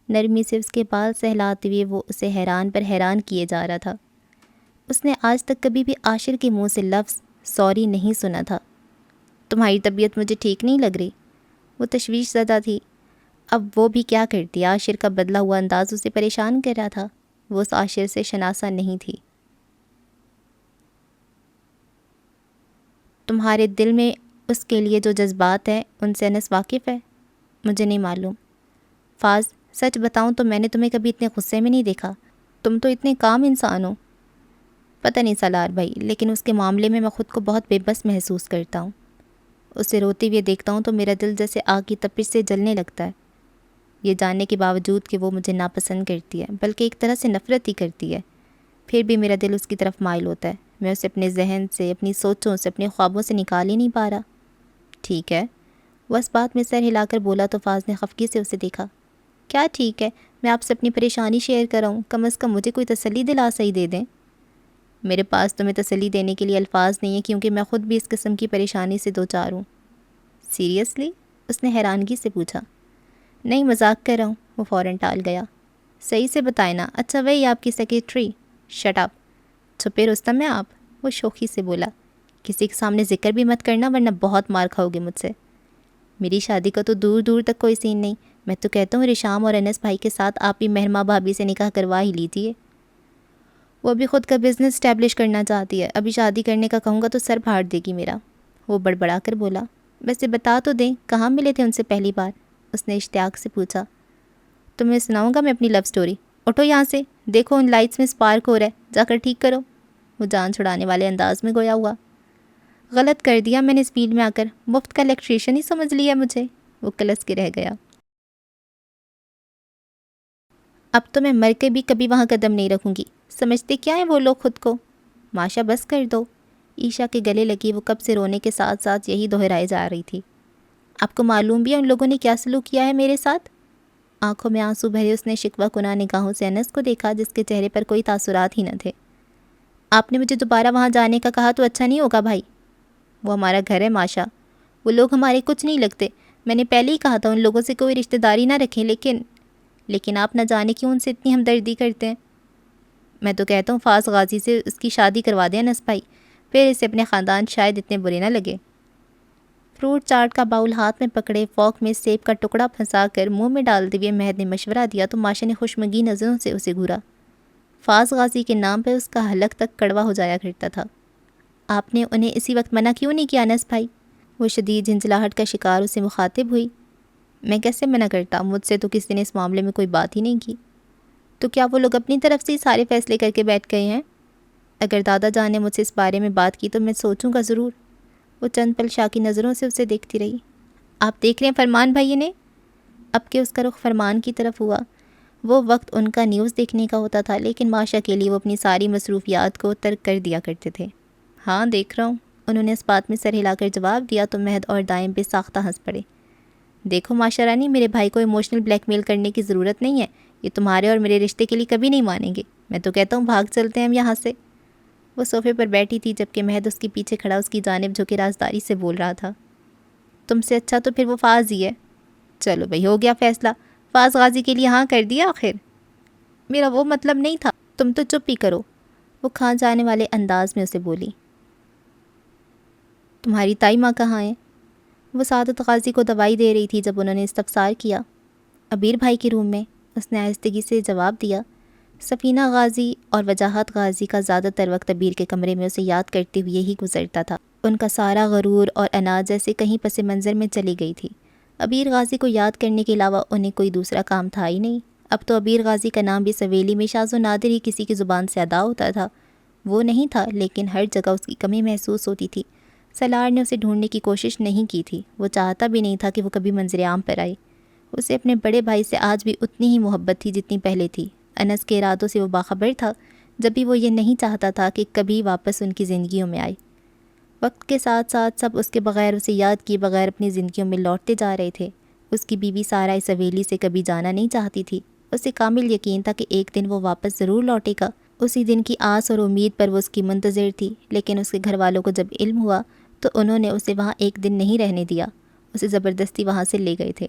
نرمی سے اس کے بال سہلاتے ہوئے وہ اسے حیران پر حیران کیے جا رہا تھا۔ اس نے آج تک کبھی بھی عاشر کے منہ سے لفظ سوری نہیں سنا تھا۔ تمہاری طبیعت مجھے ٹھیک نہیں لگ رہی۔ وہ تشویش زدہ تھی۔ اب وہ بھی کیا کرتی؟ عاشر کا بدلا ہوا انداز اسے پریشان کر رہا تھا۔ وہ اس عاشر سے شناسہ نہیں تھی۔ تمہارے دل میں اس کے لیے جو جذبات ہیں ان سے انس واقف ہے؟ مجھے نہیں معلوم۔ فاز، سچ بتاؤں تو میں نے تمہیں کبھی اتنے غصے میں نہیں دیکھا۔ تم تو اتنے کام انسان ہو۔ پتہ نہیں سالار بھائی، لیکن اس کے معاملے میں خود کو بہت بے بس محسوس کرتا ہوں۔ اسے روتے ہوئے دیکھتا ہوں تو میرا دل جیسے آگ کی تپش سے جلنے لگتا ہے، یہ جاننے کے باوجود کہ وہ مجھے ناپسند کرتی ہے، بلکہ ایک طرح سے نفرت ہی کرتی ہے۔ پھر بھی میرا دل اس کی طرف مائل ہوتا ہے۔ میں اسے اپنے ذہن سے، اپنی سوچوں سے، اپنے خوابوں سے نکال ہی نہیں پا رہا۔ ٹھیک ہے، وہ اس بات میں سر ہلا کر بولا تو فاز نے خفگی سے اسے دیکھا۔ کیا ٹھیک ہے؟ میں آپ سے اپنی پریشانی شیئر کر رہا ہوں، کم از کم مجھے کوئی تسلی دلاسا ہی دے دیں۔ میرے پاس تمہیں تسلی دینے کے لیے الفاظ نہیں ہیں، کیونکہ میں خود بھی اس قسم کی پریشانی سے دوچار ہوں۔ سیریسلی؟ اس نے حیرانگی سے پوچھا۔ نہیں، مذاق کر رہا ہوں۔ وہ فوراً ٹال گیا۔ صحیح سے بتائے نا۔ اچھا، وہی آپ کی سیکریٹری؟ شٹ اپ، چھپے رستم ہیں آپ، وہ شوخی سے بولا۔ کسی کے سامنے ذکر بھی مت کرنا ورنہ بہت مار کھاؤ گے مجھ سے۔ میری شادی کا تو دور دور تک کوئی سین نہیں۔ میں تو کہتا ہوں رشام اور انس بھائی کے ساتھ آپ ہی مہرماں بھابھی سے نکاح کروا ہی لیجیے۔ وہ بھی خود کا بزنس اسٹیبلش کرنا چاہتی ہے، ابھی شادی کرنے کا کہوں گا تو سر پھاڑ دے گی میرا۔ وہ بڑبڑا کر بولا۔ ویسے بتا تو دیں، کہاں ملے تھے ان سے پہلی بار؟ اس نے اشتیاق سے پوچھا۔ تمہیں سناؤں گا میں اپنی لو سٹوری؟ اٹھو یہاں سے، دیکھو ان لائٹس میں سپارک ہو رہا ہے، جا کر ٹھیک کرو۔ وہ جان چھڑانے والے انداز میں گویا ہوا۔ غلط کر دیا میں نے اس فیلڈ میں آ کر، مفت کا الیکٹریشین ہی سمجھ لیا مجھے۔ وہ کلس کے رہ گیا۔ اب تو میں مر کے بھی کبھی وہاں قدم نہیں رکھوں گی۔ سمجھتے کیا ہیں وہ لوگ خود کو؟ ماشا بس کر دو۔ عیشا کے گلے لگی وہ کب سے رونے کے ساتھ ساتھ یہی دہرائے جا رہی تھی۔ آپ کو معلوم بھی ہے ان لوگوں نے کیا سلوک کیا ہے میرے ساتھ؟ آنکھوں میں آنسو بھرے اس نے شکوہ کناں نگاہوں سے انس کو دیکھا، جس کے چہرے پر کوئی تاثرات ہی نہ تھے۔ آپ نے مجھے دوبارہ وہاں جانے کا کہا تو اچھا نہیں ہوگا بھائی۔ وہ ہمارا گھر ہے ماشا، وہ لوگ ہمارے کچھ نہیں لگتے۔ میں نے پہلے ہی کہا تھا ان لوگوں سے کوئی رشتہ داری نہ رکھیں، لیکن آپ نہ جانے کیوں ان سے اتنی ہمدردی کرتے ہیں۔ میں تو کہتا ہوں فاز غازی سے اس کی شادی کروا دیں انس بھائی، پھر اسے اپنے خاندان شاید اتنے برے نہ لگے۔ فروٹ چاٹ کا باؤل ہاتھ میں پکڑے فوک میں سیب کا ٹکڑا پھنسا کر منہ میں ڈالتے ہوئے مہد نے مشورہ دیا تو ماشا نے خوشمگی نظروں سے اسے گھورا۔ فاز غازی کے نام پہ اس کا حلق تک کڑوا ہو جایا کرتا تھا۔ آپ نے انہیں اسی وقت منع کیوں نہیں کیا انس بھائی؟ وہ شدید جھنجھلاہٹ کا شکار اسے مخاطب ہوئی۔ میں کیسے منع کرتا؟ مجھ سے تو کسی نے اس معاملے میں کوئی بات ہی نہیں کی۔ تو کیا وہ لوگ اپنی طرف سے ہی سارے فیصلے کر کے بیٹھ گئے ہیں؟ اگر دادا جان نے مجھ سے اس بارے میں بات کی تو میں سوچوں گا ضرور۔ وہ چند پل شاکی نظروں سے اسے دیکھتی رہی۔ آپ دیکھ رہے ہیں فرمان بھائی نے؟ اب کہ اس کا رخ فرمان کی طرف ہوا۔ وہ وقت ان کا نیوز دیکھنے کا ہوتا تھا، لیکن ماشا کے لیے وہ اپنی ساری مصروفیات کو ترک کر دیا کرتے تھے۔ ہاں دیکھ رہا ہوں، انہوں نے اس بات میں سر ہلا کر جواب دیا تو مہد اور دائم بے ساختہ ہنس پڑے۔ دیکھو ماشا رانی، میرے بھائی کو ایموشنل بلیک میل کرنے کی ضرورت نہیں ہے، یہ تمہارے اور میرے رشتے کے لیے کبھی نہیں مانیں گے۔ میں تو کہتا ہوں بھاگ چلتے ہیں ہم یہاں سے۔ وہ صوفے پر بیٹھی تھی جبکہ مہد اس کے پیچھے کھڑا اس کی جانب جھکے رازداری سے بول رہا تھا۔ تم سے اچھا تو پھر وہ فاض ہی ہے۔ چلو بھئی، ہو گیا فیصلہ، فاض غازی کے لیے ہاں کر دیا آخر۔ میرا وہ مطلب نہیں تھا، تم تو چپ ہی کرو، وہ کھان جانے والے انداز میں اسے بولی۔ تمہاری تائی ماں کہاں ہیں؟ وہ سعادت غازی کو دوائی دے رہی تھی جب انہوں نے استفسار کیا۔ ابیر بھائی کے روم میں، اس نے آہستگی سے جواب دیا۔ سفینہ غازی اور وجاہت غازی کا زیادہ تر وقت ابیر کے کمرے میں اسے یاد کرتے ہوئے ہی گزرتا تھا۔ ان کا سارا غرور اور اناج جیسے کہیں پس منظر میں چلی گئی تھی۔ ابیر غازی کو یاد کرنے کے علاوہ انہیں کوئی دوسرا کام تھا ہی نہیں۔ اب تو ابیر غازی کا نام بھی سویلی میں شاذ و نادر ہی کسی کی زبان سے ادا ہوتا تھا۔ وہ نہیں تھا، لیکن ہر جگہ اس کی کمی محسوس ہوتی تھی۔ سلار نے اسے ڈھونڈنے کی کوشش نہیں کی تھی، وہ چاہتا بھی نہیں تھا کہ وہ کبھی منظر عام پر آئے۔ اسے اپنے بڑے بھائی سے آج بھی اتنی ہی محبت تھی جتنی پہلے تھی۔ انس کے ارادوں سے وہ باخبر تھا، جب بھی وہ یہ نہیں چاہتا تھا کہ کبھی واپس ان کی زندگیوں میں آئے۔ وقت کے ساتھ ساتھ سب اس کے بغیر، اسے یاد کیے بغیر اپنی زندگیوں میں لوٹتے جا رہے تھے۔ اس کی بیوی سارا اس حویلی سے کبھی جانا نہیں چاہتی تھی۔ اسے کامل یقین تھا کہ ایک دن وہ واپس ضرور لوٹے گا۔ اسی دن کی آس اور امید پر وہ اس کی منتظر تھی، لیکن اس کے گھر والوں کو جب علم ہوا تو انہوں نے اسے وہاں ایک دن نہیں رہنے دیا، اسے زبردستی وہاں سے لے گئے تھے۔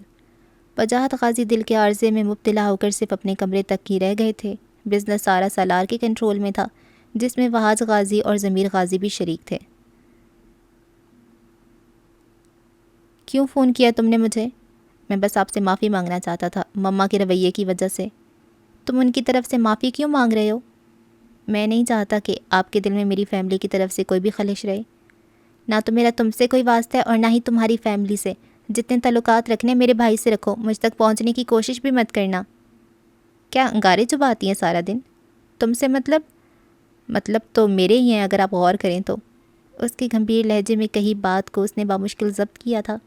وجاہت غازی دل کے عارضے میں مبتلا ہو کر صرف اپنے کمرے تک ہی رہ گئے تھے۔ بزنس سارا سالار کے کنٹرول میں تھا، جس میں وہاج غازی اور ضمیر غازی بھی شریک تھے۔ کیوں فون کیا تم نے مجھے؟ میں بس آپ سے معافی مانگنا چاہتا تھا، مما کے رویے کی وجہ سے۔ تم ان کی طرف سے معافی کیوں مانگ رہے ہو؟ میں نہیں چاہتا کہ آپ کے دل میں میری فیملی کی طرف سے کوئی بھی خلش رہے۔ نہ تو میرا تم سے کوئی واسطہ ہے اور نہ ہی تمہاری فیملی سے۔ جتنے تعلقات رکھنے میرے بھائی سے رکھو، مجھ تک پہنچنے کی کوشش بھی مت کرنا۔ کیا انگارے چباتی ہیں سارا دن؟ تم سے مطلب تو میرے ہی ہیں اگر آپ غور کریں تو۔ اس کے گھمبیر لہجے میں کہی بات کو اس نے بامشکل ضبط کیا تھا۔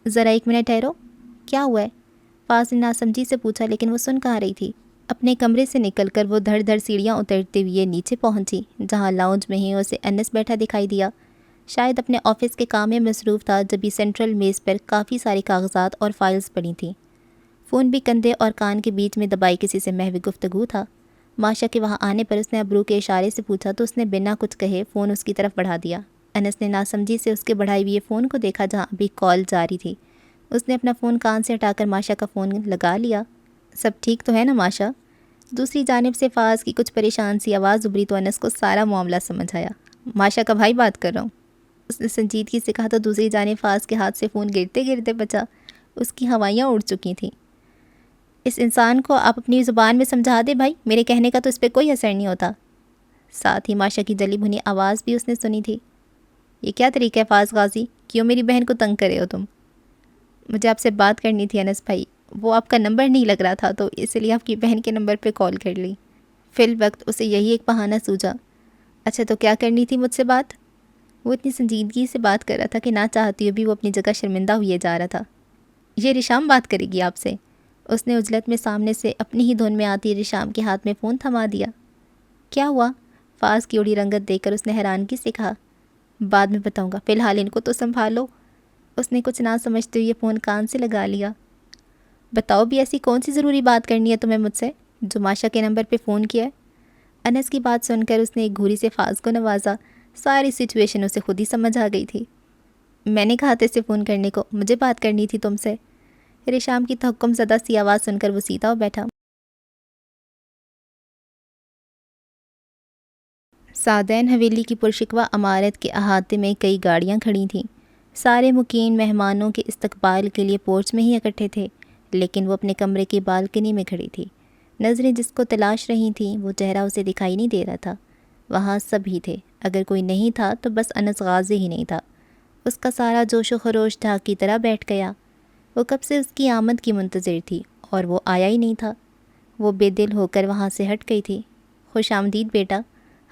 ذرا ایک منٹ ٹھہرو، کیا ہوا ہے؟ فاضل نے ناسمجھی سے پوچھا، لیکن وہ سن کہاں رہی تھی۔ اپنے کمرے سے نکل کر وہ دھڑ دھڑ سیڑھیاں اترتے ہوئے نیچے پہنچی، جہاں لاؤنج میں ہی اسے انس بیٹھا دکھائی دیا۔ شاید اپنے آفس کے کام میں مصروف تھا، جبھی سینٹرل میز پر کافی سارے کاغذات اور فائلز پڑی تھیں۔ فون بھی کندھے اور کان کے بیچ میں دبائی کسی سے محو گفتگو تھا۔ ماشا کے وہاں آنے پر اس نے ابرو کے اشارے سے پوچھا تو اس نے بنا کچھ کہے فون اس کی طرف بڑھا دیا۔ انس نے ناسمجھی سے اس کے بڑھائے ہوئے فون کو دیکھا جہاں ابھی کال جاری تھی۔ اس نے اپنا فون کان سے ہٹا کر ماشا کا فون لگا لیا۔ سب ٹھیک تو ہے نا ماشا؟ دوسری جانب سے فاض کی کچھ پریشان سی آواز ابھری تو انس کو سارا معاملہ سمجھ آیا۔ ماشا کا بھائی بات کر رہا ہوں، اس نے سنجیدگی سے کہا تو دوسری جانب فاض کے ہاتھ سے فون گرتے گرتے بچا۔ اس کی ہوائیاں اڑ چکی تھیں۔ اس انسان کو آپ اپنی زبان میں سمجھا دے بھائی، میرے کہنے کا تو اس پہ کوئی اثر نہیں ہوتا۔ ساتھ ہی ماشا کی جلی بھنی آواز بھی اس نے سنی تھی۔ یہ کیا طریقہ ہے فاض غازی؟ کیوں میری بہن کو تنگ کرے ہو تم؟ مجھے آپ سے بات کرنی تھی انس بھائی، وہ آپ کا نمبر نہیں لگ رہا تھا تو اس لیے آپ کی بہن کے نمبر پہ کال کر لی۔ فی الوقت اسے یہی ایک بہانہ سوجا۔ اچھا تو کیا کرنی تھی مجھ سے بات؟ وہ اتنی سنجیدگی سے بات کر رہا تھا کہ نہ چاہتی ہوئی بھی وہ اپنی جگہ شرمندہ ہوئے جا رہا تھا۔ یہ ریشام بات کرے گی آپ سے؟ اس نے عجلت میں سامنے سے اپنی ہی دھن میں آتی ریشام کے ہاتھ میں فون تھما دیا۔ کیا ہوا؟ فاض کی اڑی رنگت دیکھ کر اس نے حیرانگی سے کہا۔ بعد میں بتاؤں گا، فی الحال ان کو تو سنبھالو۔ اس نے کچھ نہ سمجھتے ہوئے فون کان سے لگا لیا۔ بتاؤ بھی ایسی کون سی ضروری بات کرنی ہے تمہیں مجھ سے جو ماشا کے نمبر پہ فون کیا ہے؟ انس کی بات سن کر اس نے ایک گھوری سے فاض کو نوازا۔ ساری سچویشن اسے خود ہی سمجھ آ گئی تھی۔ میں نے کہا تھا اسے فون کرنے کو، مجھے بات کرنی تھی تم سے۔ ریشام کی تحکم زدہ سی آواز سن کر وہ سیدھا ہو بیٹھا۔ سعدین حویلی کی پرشکوہ عمارت کے احاطے میں کئی گاڑیاں کھڑی تھیں۔ سارے مقیم مہمانوں کے استقبال کے لیے پورچ میں ہی اکٹھے تھے، لیکن وہ اپنے کمرے کی بالکنی میں کھڑی تھی۔ نظریں جس کو تلاش رہی تھیں وہ چہرہ اسے دکھائی نہیں دے رہا تھا۔ وہاں سب ہی تھے، اگر کوئی نہیں تھا تو بس انس غازی ہی نہیں تھا۔ اس کا سارا جوش و خروش ڈھاک کی طرح بیٹھ گیا۔ وہ کب سے اس کی آمد کی منتظر تھی اور وہ آیا ہی نہیں تھا۔ وہ بے دل ہو کر وہاں سے ہٹ گئی تھی۔ خوش آمدید بیٹا،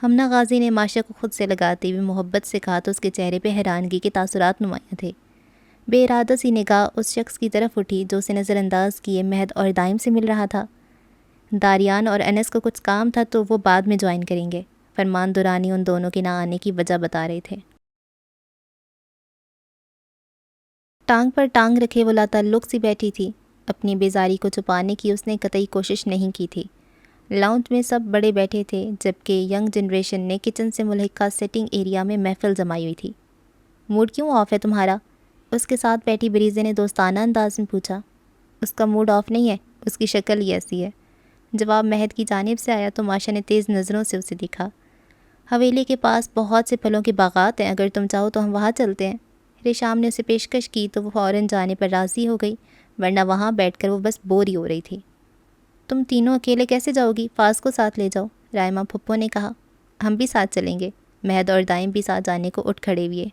ہمنہ غازی نے ماشا کو خود سے لگاتے ہوئے محبت سے کہا تو اس کے چہرے پہ حیرانگی کے تاثرات نمایاں تھے۔ بے ارادہ سی نگاہ اس شخص کی طرف اٹھی جو اسے نظر انداز کیے مہد اور دائم سے مل رہا تھا۔ داریان اور انس کو کچھ کام تھا تو وہ بعد میں جوائن کریں گے، فرمان دورانی ان دونوں کے نہ آنے کی وجہ بتا رہے تھے۔ ٹانگ پر ٹانگ رکھے وہ لاتعلق سی بیٹھی تھی، اپنی بیزاری کو چھپانے کی اس نے قطعی کوشش نہیں کی تھی۔ لاؤنج میں سب بڑے بیٹھے تھے جبکہ ینگ جنریشن نے کچن سے ملحقہ سیٹنگ ایریا میں محفل جمائی ہوئی تھی۔ موڈ کیوں آف ہے تمہارا؟ اس کے ساتھ بیٹھی بریزے نے دوستانہ انداز میں پوچھا۔ اس کا موڈ آف نہیں ہے، اس کی شکل ہی ایسی ہے۔ جواب مہد کی جانب سے آیا تو ماشا نے تیز نظروں سے اسے دیکھا۔ حویلی کے پاس بہت سے پھلوں کے باغات ہیں، اگر تم چاہو تو ہم وہاں چلتے ہیں۔ ریشام نے اسے پیشکش کی تو وہ فوراً جانے پر راضی ہو گئی، ورنہ وہاں بیٹھ کر وہ بس بور ہی ہو رہی تھی۔ تم تینوں اکیلے کیسے جاؤ گی؟ فاز کو ساتھ لے جاؤ، رائمہ پھپھو نے کہا۔ ہم بھی ساتھ چلیں گے، مہد اور دائم بھی ساتھ جانے کو اٹھ کھڑے ہوئے۔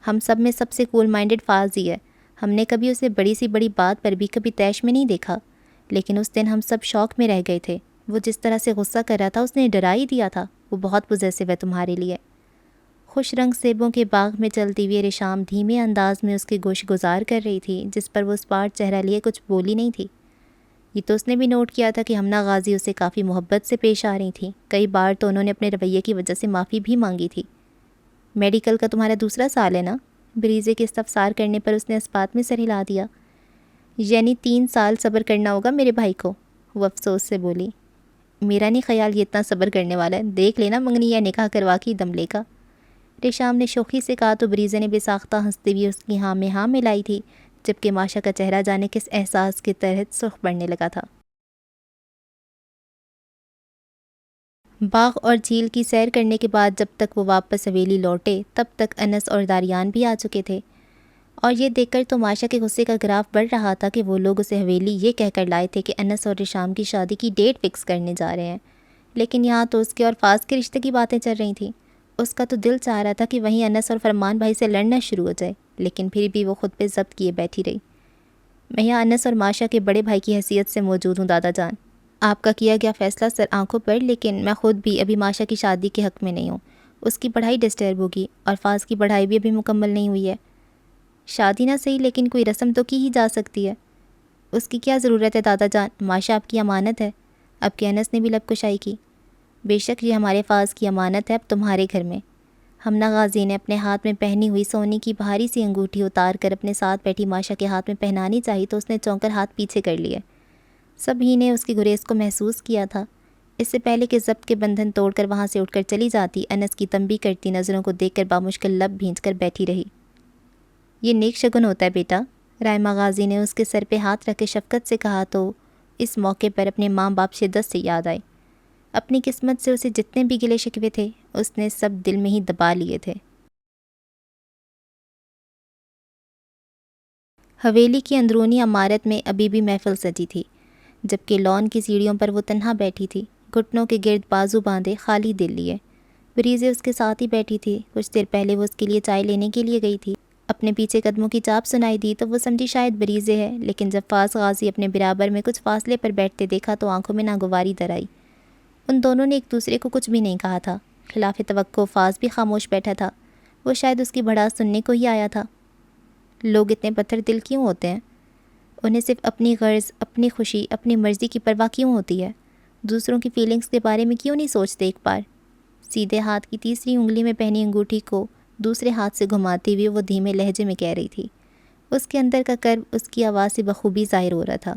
ہم سب میں سب سے کول مائنڈڈ فاز ہی ہے، ہم نے کبھی اسے بڑی سی بڑی بات پر بھی کبھی طیش میں نہیں دیکھا، لیکن اس دن ہم سب شوق میں رہ گئے تھے۔ وہ جس طرح سے غصہ کر رہا تھا اس نے ڈرا ہی دیا تھا۔ وہ بہت پوزیسو ہے تمہارے لیے۔ خوش رنگ سیبوں کے باغ میں چلتی ہوئی ریشام دھیمے انداز میں اس کی گوش گزار کر رہی تھی، جس پر وہ اسپاٹ چہرہ لیے کچھ بولی نہیں تھی۔ یہ تو اس نے بھی نوٹ کیا تھا کہ ہمنا غازی اسے کافی محبت سے پیش آ رہی تھیں، کئی بار تو انہوں نے اپنے رویے کی وجہ سے معافی بھی مانگی تھی۔ میڈیکل کا تمہارا دوسرا سال ہے نا؟ بریزے کے استفسار کرنے پر اس نے اس بات میں سر ہلا دیا۔ یعنی 3 سال صبر کرنا ہوگا میرے بھائی کو، وہ افسوس سے بولی۔ میرا نہیں خیال یہ اتنا صبر کرنے والا ہے، دیکھ لینا منگنی یا نکاح کروا کے دم لے گا۔ ریشام نے شوخی سے کہا تو بریزے نے بے ساختہ ہنستے ہوئے اس کی ہاں میں ہاں ملائی تھی، جبکہ ماشا کا چہرہ جانے کس احساس کے تحت سرخ پڑنے لگا تھا۔ باغ اور جھیل کی سیر کرنے کے بعد جب تک وہ واپس حویلی لوٹے تب تک انس اور داریان بھی آ چکے تھے، اور یہ دیکھ کر تو ماشا کے غصے کا گراف بڑھ رہا تھا کہ وہ لوگ اسے حویلی یہ کہہ کر لائے تھے کہ انس اور ریشام کی شادی کی ڈیٹ فکس کرنے جا رہے ہیں، لیکن یہاں تو اس کے اور فاز کے رشتے کی باتیں چل رہی تھیں۔ اس کا تو دل چاہ رہا تھا کہ وہیں انس اور فرمان بھائی سے لڑنا شروع ہو جائے، لیکن پھر بھی وہ خود پہ ضبط کیے بیٹھی رہی۔ میں یہاں انس اور ماشا کے بڑے بھائی کی حیثیت سے موجود ہوں دادا جان۔ آپ کا کیا گیا فیصلہ سر آنکھوں پر، لیکن میں خود بھی ابھی ماشا کی شادی کے حق میں نہیں ہوں۔ اس کی پڑھائی ڈسٹرب ہوگی، اور فاز کی پڑھائی بھی ابھی مکمل نہیں ہوئی ہے۔ شادی نہ صحیح لیکن کوئی رسم تو کی ہی جا سکتی ہے۔ اس کی کیا ضرورت ہے دادا جان، ماشا آپ کی امانت ہے۔ اب کہ انس نے بھی لب کشائی کی۔ بے شک یہ ہمارے فاز کی امانت ہے اب تمہارے گھر میں۔ ہمنا غازی نے اپنے ہاتھ میں پہنی ہوئی سونے کی بھاری سی انگوٹھی اتار کر اپنے ساتھ بیٹھی ماشا کے ہاتھ میں پہنانی چاہی تو اس نے چونک کر ہاتھ پیچھے کر لیے۔ سبھی نے اس کی گریز کو محسوس کیا تھا۔ اس سے پہلے کہ ضبط کے بندھن توڑ کر وہاں سے اٹھ کر چلی جاتی، انس کی تنبیہ کرتی نظروں کو دیکھ کر بامشکل لب بھینچ کر بیٹھی رہی۔ یہ نیک شگن ہوتا ہے بیٹا، رائمہ غازی نے اس کے سر پہ ہاتھ رکھ کے شفقت سے کہا تو اس موقع پر اپنے ماں باپ شدت سے یاد آئے۔ اپنی قسمت سے اسے جتنے بھی گلے شکوے تھے اس نے سب دل میں ہی دبا لیے تھے۔ حویلی کی اندرونی عمارت میں ابھی بھی محفل سجی تھی، جبکہ لان کی سیڑھیوں پر وہ تنہا بیٹھی تھی، گھٹنوں کے گرد بازو باندھے خالی دل لیے۔ بریزے اس کے ساتھ ہی بیٹھی تھی۔ کچھ دیر پہلے وہ اس کے لیے چائے لینے کے لیے گئی تھی۔ اپنے پیچھے قدموں کی چاپ سنائی دی تو وہ سمجھی شاید بریزے ہے، لیکن جب فاز غازی اپنے برابر میں کچھ فاصلے پر بیٹھتے دیکھا تو آنکھوں میں ناگواری در آئی۔ ان دونوں نے ایک دوسرے کو کچھ بھی نہیں کہا تھا۔ خلاف توقع فاز بھی خاموش بیٹھا تھا، وہ شاید اس کی بھڑاس سننے کو ہی آیا تھا۔ لوگ اتنے پتھر دل کیوں ہوتے ہیں؟ انہیں صرف اپنی غرض، اپنی خوشی، اپنی مرضی کی پرواہ کیوں ہوتی ہے؟ دوسروں کی فیلنگز کے بارے میں کیوں نہیں سوچتے ایک بار؟ سیدھے ہاتھ کی تیسری انگلی میں پہنی انگوٹھی کو دوسرے ہاتھ سے گھماتے ہوئے وہ دھیمے لہجے میں کہہ رہی تھی۔ اس کے اندر کا کرب اس کی آواز سے بخوبی ظاہر ہو رہا تھا۔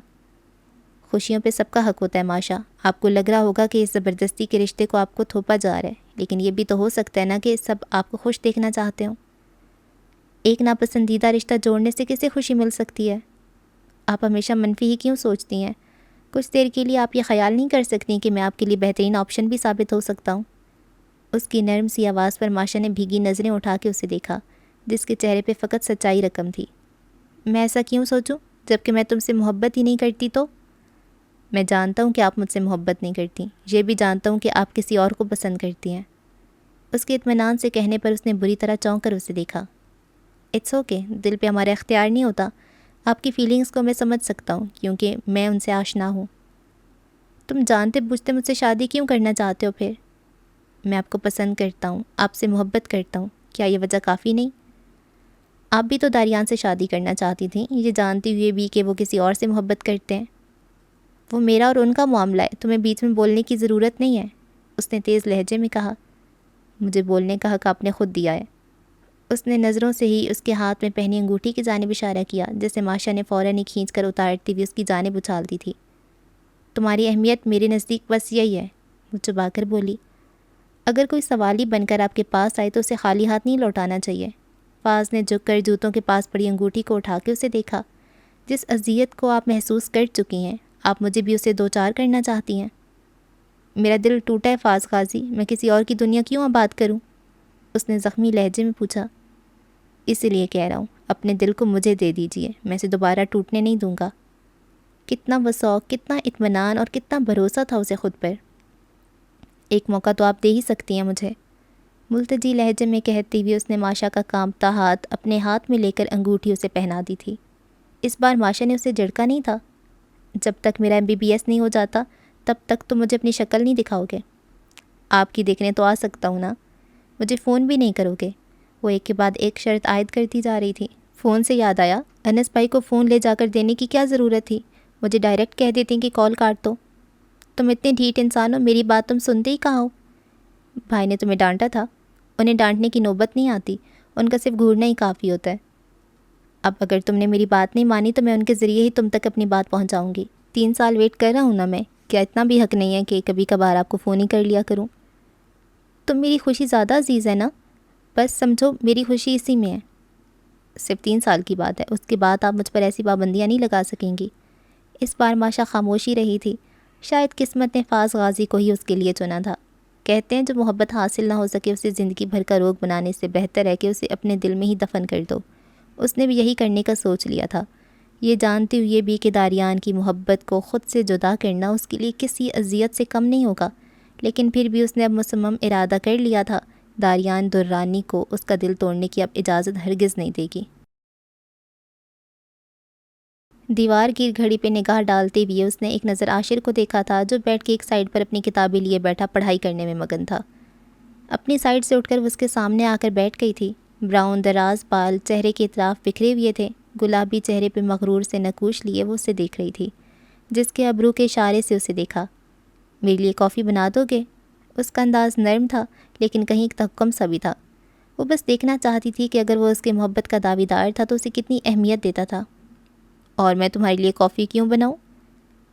خوشیوں پہ سب کا حق ہوتا ہے ماشا، آپ کو لگ رہا ہوگا کہ اس زبردستی کے رشتے کو آپ کو تھوپا جا رہا ہے، لیکن یہ بھی تو ہو سکتا ہے نا کہ سب آپ کو خوش دیکھنا چاہتے ہوں۔ ایک ناپسندیدہ رشتہ جوڑنے سے کسے خوشی مل سکتی ہے؟ آپ ہمیشہ منفی ہی کیوں سوچتی ہیں؟ کچھ دیر کے لیے آپ یہ خیال نہیں کر سکتی کہ میں آپ کے لیے بہترین آپشن بھی ثابت ہو سکتا ہوں؟ اس کی نرم سی آواز پر ماشا نے بھیگی نظریں اٹھا کے اسے دیکھا، جس کے چہرے پہ فقط سچائی رقم تھی۔ میں ایسا کیوں سوچوں جب کہ میں تم سے محبت ہی نہیں کرتی تو؟ میں جانتا ہوں کہ آپ مجھ سے محبت نہیں کرتی، یہ بھی جانتا ہوں کہ آپ کسی اور کو پسند کرتی ہیں۔ اس کے اطمینان سے کہنے پر اس نے بری طرح چونک کر اسے دیکھا۔ اٹس اوکے، دل پہ ہمارا اختیار نہیں ہوتا۔ آپ کی فیلنگز کو میں سمجھ سکتا ہوں کیونکہ میں ان سے آشنا ہوں۔ تم جانتے بوجھتے مجھ سے شادی کیوں کرنا چاہتے ہو پھر؟ میں آپ کو پسند کرتا ہوں، آپ سے محبت کرتا ہوں، کیا یہ وجہ کافی نہیں؟ آپ بھی تو داریان سے شادی کرنا چاہتی تھیں، یہ جانتی ہوئے بھی کہ وہ کسی اور سے محبت کرتے ہیں۔ وہ میرا اور ان کا معاملہ ہے، تمہیں بیچ میں بولنے کی ضرورت نہیں ہے، اس نے تیز لہجے میں کہا۔ مجھے بولنے کا حق آپ نے خود دیا ہے۔ اس نے نظروں سے ہی اس کے ہاتھ میں پہنی انگوٹھی کی جانب اشارہ کیا، جسے ماشا نے فوراً ہی کھینچ کر اتارتی ہوئی اس کی جانب اچھال دی تھی۔ تمہاری اہمیت میرے نزدیک بس یہی ہے، وہ چبا کر بولی۔ اگر کوئی سوالی بن کر آپ کے پاس آئے تو اسے خالی ہاتھ نہیں لوٹانا چاہیے۔ فاض نے جھک کر جوتوں کے پاس پڑی انگوٹھی کو اٹھا کے اسے دیکھا۔ جس اذیت کو آپ محسوس کر چکی ہیں، آپ مجھے بھی اسے دوچار کرنا چاہتی ہیں۔ میرا دل ٹوٹا ہے فاض غازی، میں کسی اور کی دنیا کیوں آباد کروں؟ اس نے زخمی لہجے میں پوچھا۔ اسی لیے کہہ رہا ہوں، اپنے دل کو مجھے دے دیجیے، میں اسے دوبارہ ٹوٹنے نہیں دوں گا۔ کتنا وثوق، کتنا اطمینان اور کتنا بھروسہ تھا اسے خود پر۔ ایک موقع تو آپ دے ہی سکتی ہیں مجھے، ملتجی لہجے میں کہتی ہوئی اس نے ماشا کا کانپتا ہاتھ اپنے ہاتھ میں لے کر انگوٹھی اسے پہنا دی تھی۔ اس بار ماشا نے اسے جھڑکا نہیں تھا۔ جب تک میرا MBBS نہیں ہو جاتا تب تک تو مجھے اپنی شکل نہیں دکھاؤ گے۔ آپ کی دیکھنے تو آ سکتا ہوں نا، مجھے فون بھی نہیں کرو گے؟ وہ ایک کے بعد ایک شرط عائد کرتی جا رہی تھی۔ فون سے یاد آیا، انس بھائی کو فون لے جا کر دینے کی کیا ضرورت تھی؟ مجھے ڈائریکٹ کہہ دیتی کہ کال کاٹ دو۔ تم اتنے ڈھیٹ انسان ہو، میری بات تم سنتے ہی کہاں ہو؟ بھائی نے تمہیں ڈانٹا تھا؟ انہیں ڈانٹنے کی نوبت نہیں آتی، ان کا صرف گھورنا ہی کافی ہوتا ہے۔ اب اگر تم نے میری بات نہیں مانی تو میں ان کے ذریعے ہی تم تک اپنی بات پہنچاؤں گی۔ 3 سال ویٹ کر رہا ہوں نا میں، کیا اتنا بھی حق نہیں ہے کہ کبھی کبھار آپ کو فون ہی کر لیا کروں؟ تم میری خوشی زیادہ عزیز ہے نا، بس سمجھو میری خوشی اسی میں ہے۔ صرف 3 سال کی بات ہے، اس کے بعد آپ مجھ پر ایسی پابندیاں نہیں لگا سکیں گی۔ اس بار ماشا خاموشی رہی تھی۔ شاید قسمت نے فاض غازی کو ہی اس کے لیے چنا تھا۔ کہتے ہیں جو محبت حاصل نہ ہو سکے اسے زندگی بھر کا روگ بنانے سے بہتر ہے کہ اسے اپنے دل میں ہی دفن کر دو۔ اس نے بھی یہی کرنے کا سوچ لیا تھا، یہ جانتے ہوئے بھی کہ داریان کی محبت کو خود سے جدا کرنا اس کے لیے کسی اذیت سے کم نہیں ہوگا، لیکن پھر بھی اس نے اب مصمم ارادہ کر لیا تھا، داریان درانی کو اس کا دل توڑنے کی اب اجازت ہرگز نہیں دے گی۔ دیوار گیر گھڑی پہ نگاہ ڈالتے ہوئے اس نے ایک نظر عاشر کو دیکھا تھا، جو بیٹھ کے ایک سائڈ پر اپنی کتابیں لیے بیٹھا پڑھائی کرنے میں مگن تھا۔ اپنی سائڈ سے اٹھ کر وہ اس کے سامنے آ کر بیٹھ گئی تھی۔ براؤن دراز بال چہرے کے اطراف بکھرے ہوئے تھے، گلابی چہرے پہ مغرور سے نقوش لیے وہ اسے دیکھ رہی تھی، جس کے ابرو کے اشارے سے اسے دیکھا۔ میرے لیے کافی بنا دو گے؟ اس کا انداز نرم تھا لیکن کہیں تحکم سا بھی تھا۔ وہ بس دیکھنا چاہتی تھی کہ اگر وہ اس کے محبت کا دعوی دار تھا تو اسے کتنی اہمیت دیتا تھا۔ اور میں تمہارے لیے کافی کیوں بناؤں؟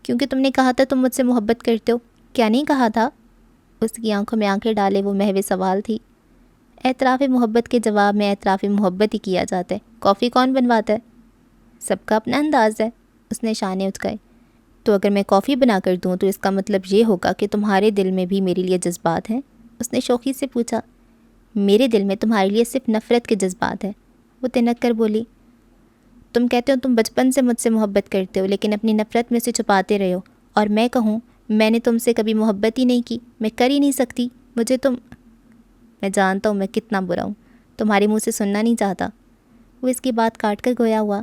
کیونکہ تم نے کہا تھا تم مجھ سے محبت کرتے ہو، کیا نہیں کہا تھا؟ اس کی آنکھوں میں آنکھیں ڈالے وہ محو سوال تھی۔ اعتراف محبت کے جواب میں اعتراف محبت ہی کیا جاتا ہے، کافی کون بنواتا ہے؟ سب کا اپنا انداز ہے، اس نے شانے اٹھائے۔ تو اگر میں کافی بنا کر دوں تو اس کا مطلب یہ ہوگا کہ تمہارے دل میں بھی میرے لیے جذبات ہیں؟ اس نے شوخی سے پوچھا۔ میرے دل میں تمہارے لیے صرف نفرت کے جذبات ہیں، وہ تنک کر بولی۔ تم کہتے ہو تم بچپن سے مجھ سے محبت کرتے ہو، لیکن اپنی نفرت میں سے چھپاتے رہے ہو، اور میں کہوں میں نے تم سے کبھی محبت ہی نہیں کی، میں کر ہی نہیں سکتی، مجھے تم… میں جانتا ہوں میں کتنا برا ہوں، تمہارے منہ سے سننا نہیں چاہتا۔ وہ اس کی بات کاٹ کر گویا ہوا،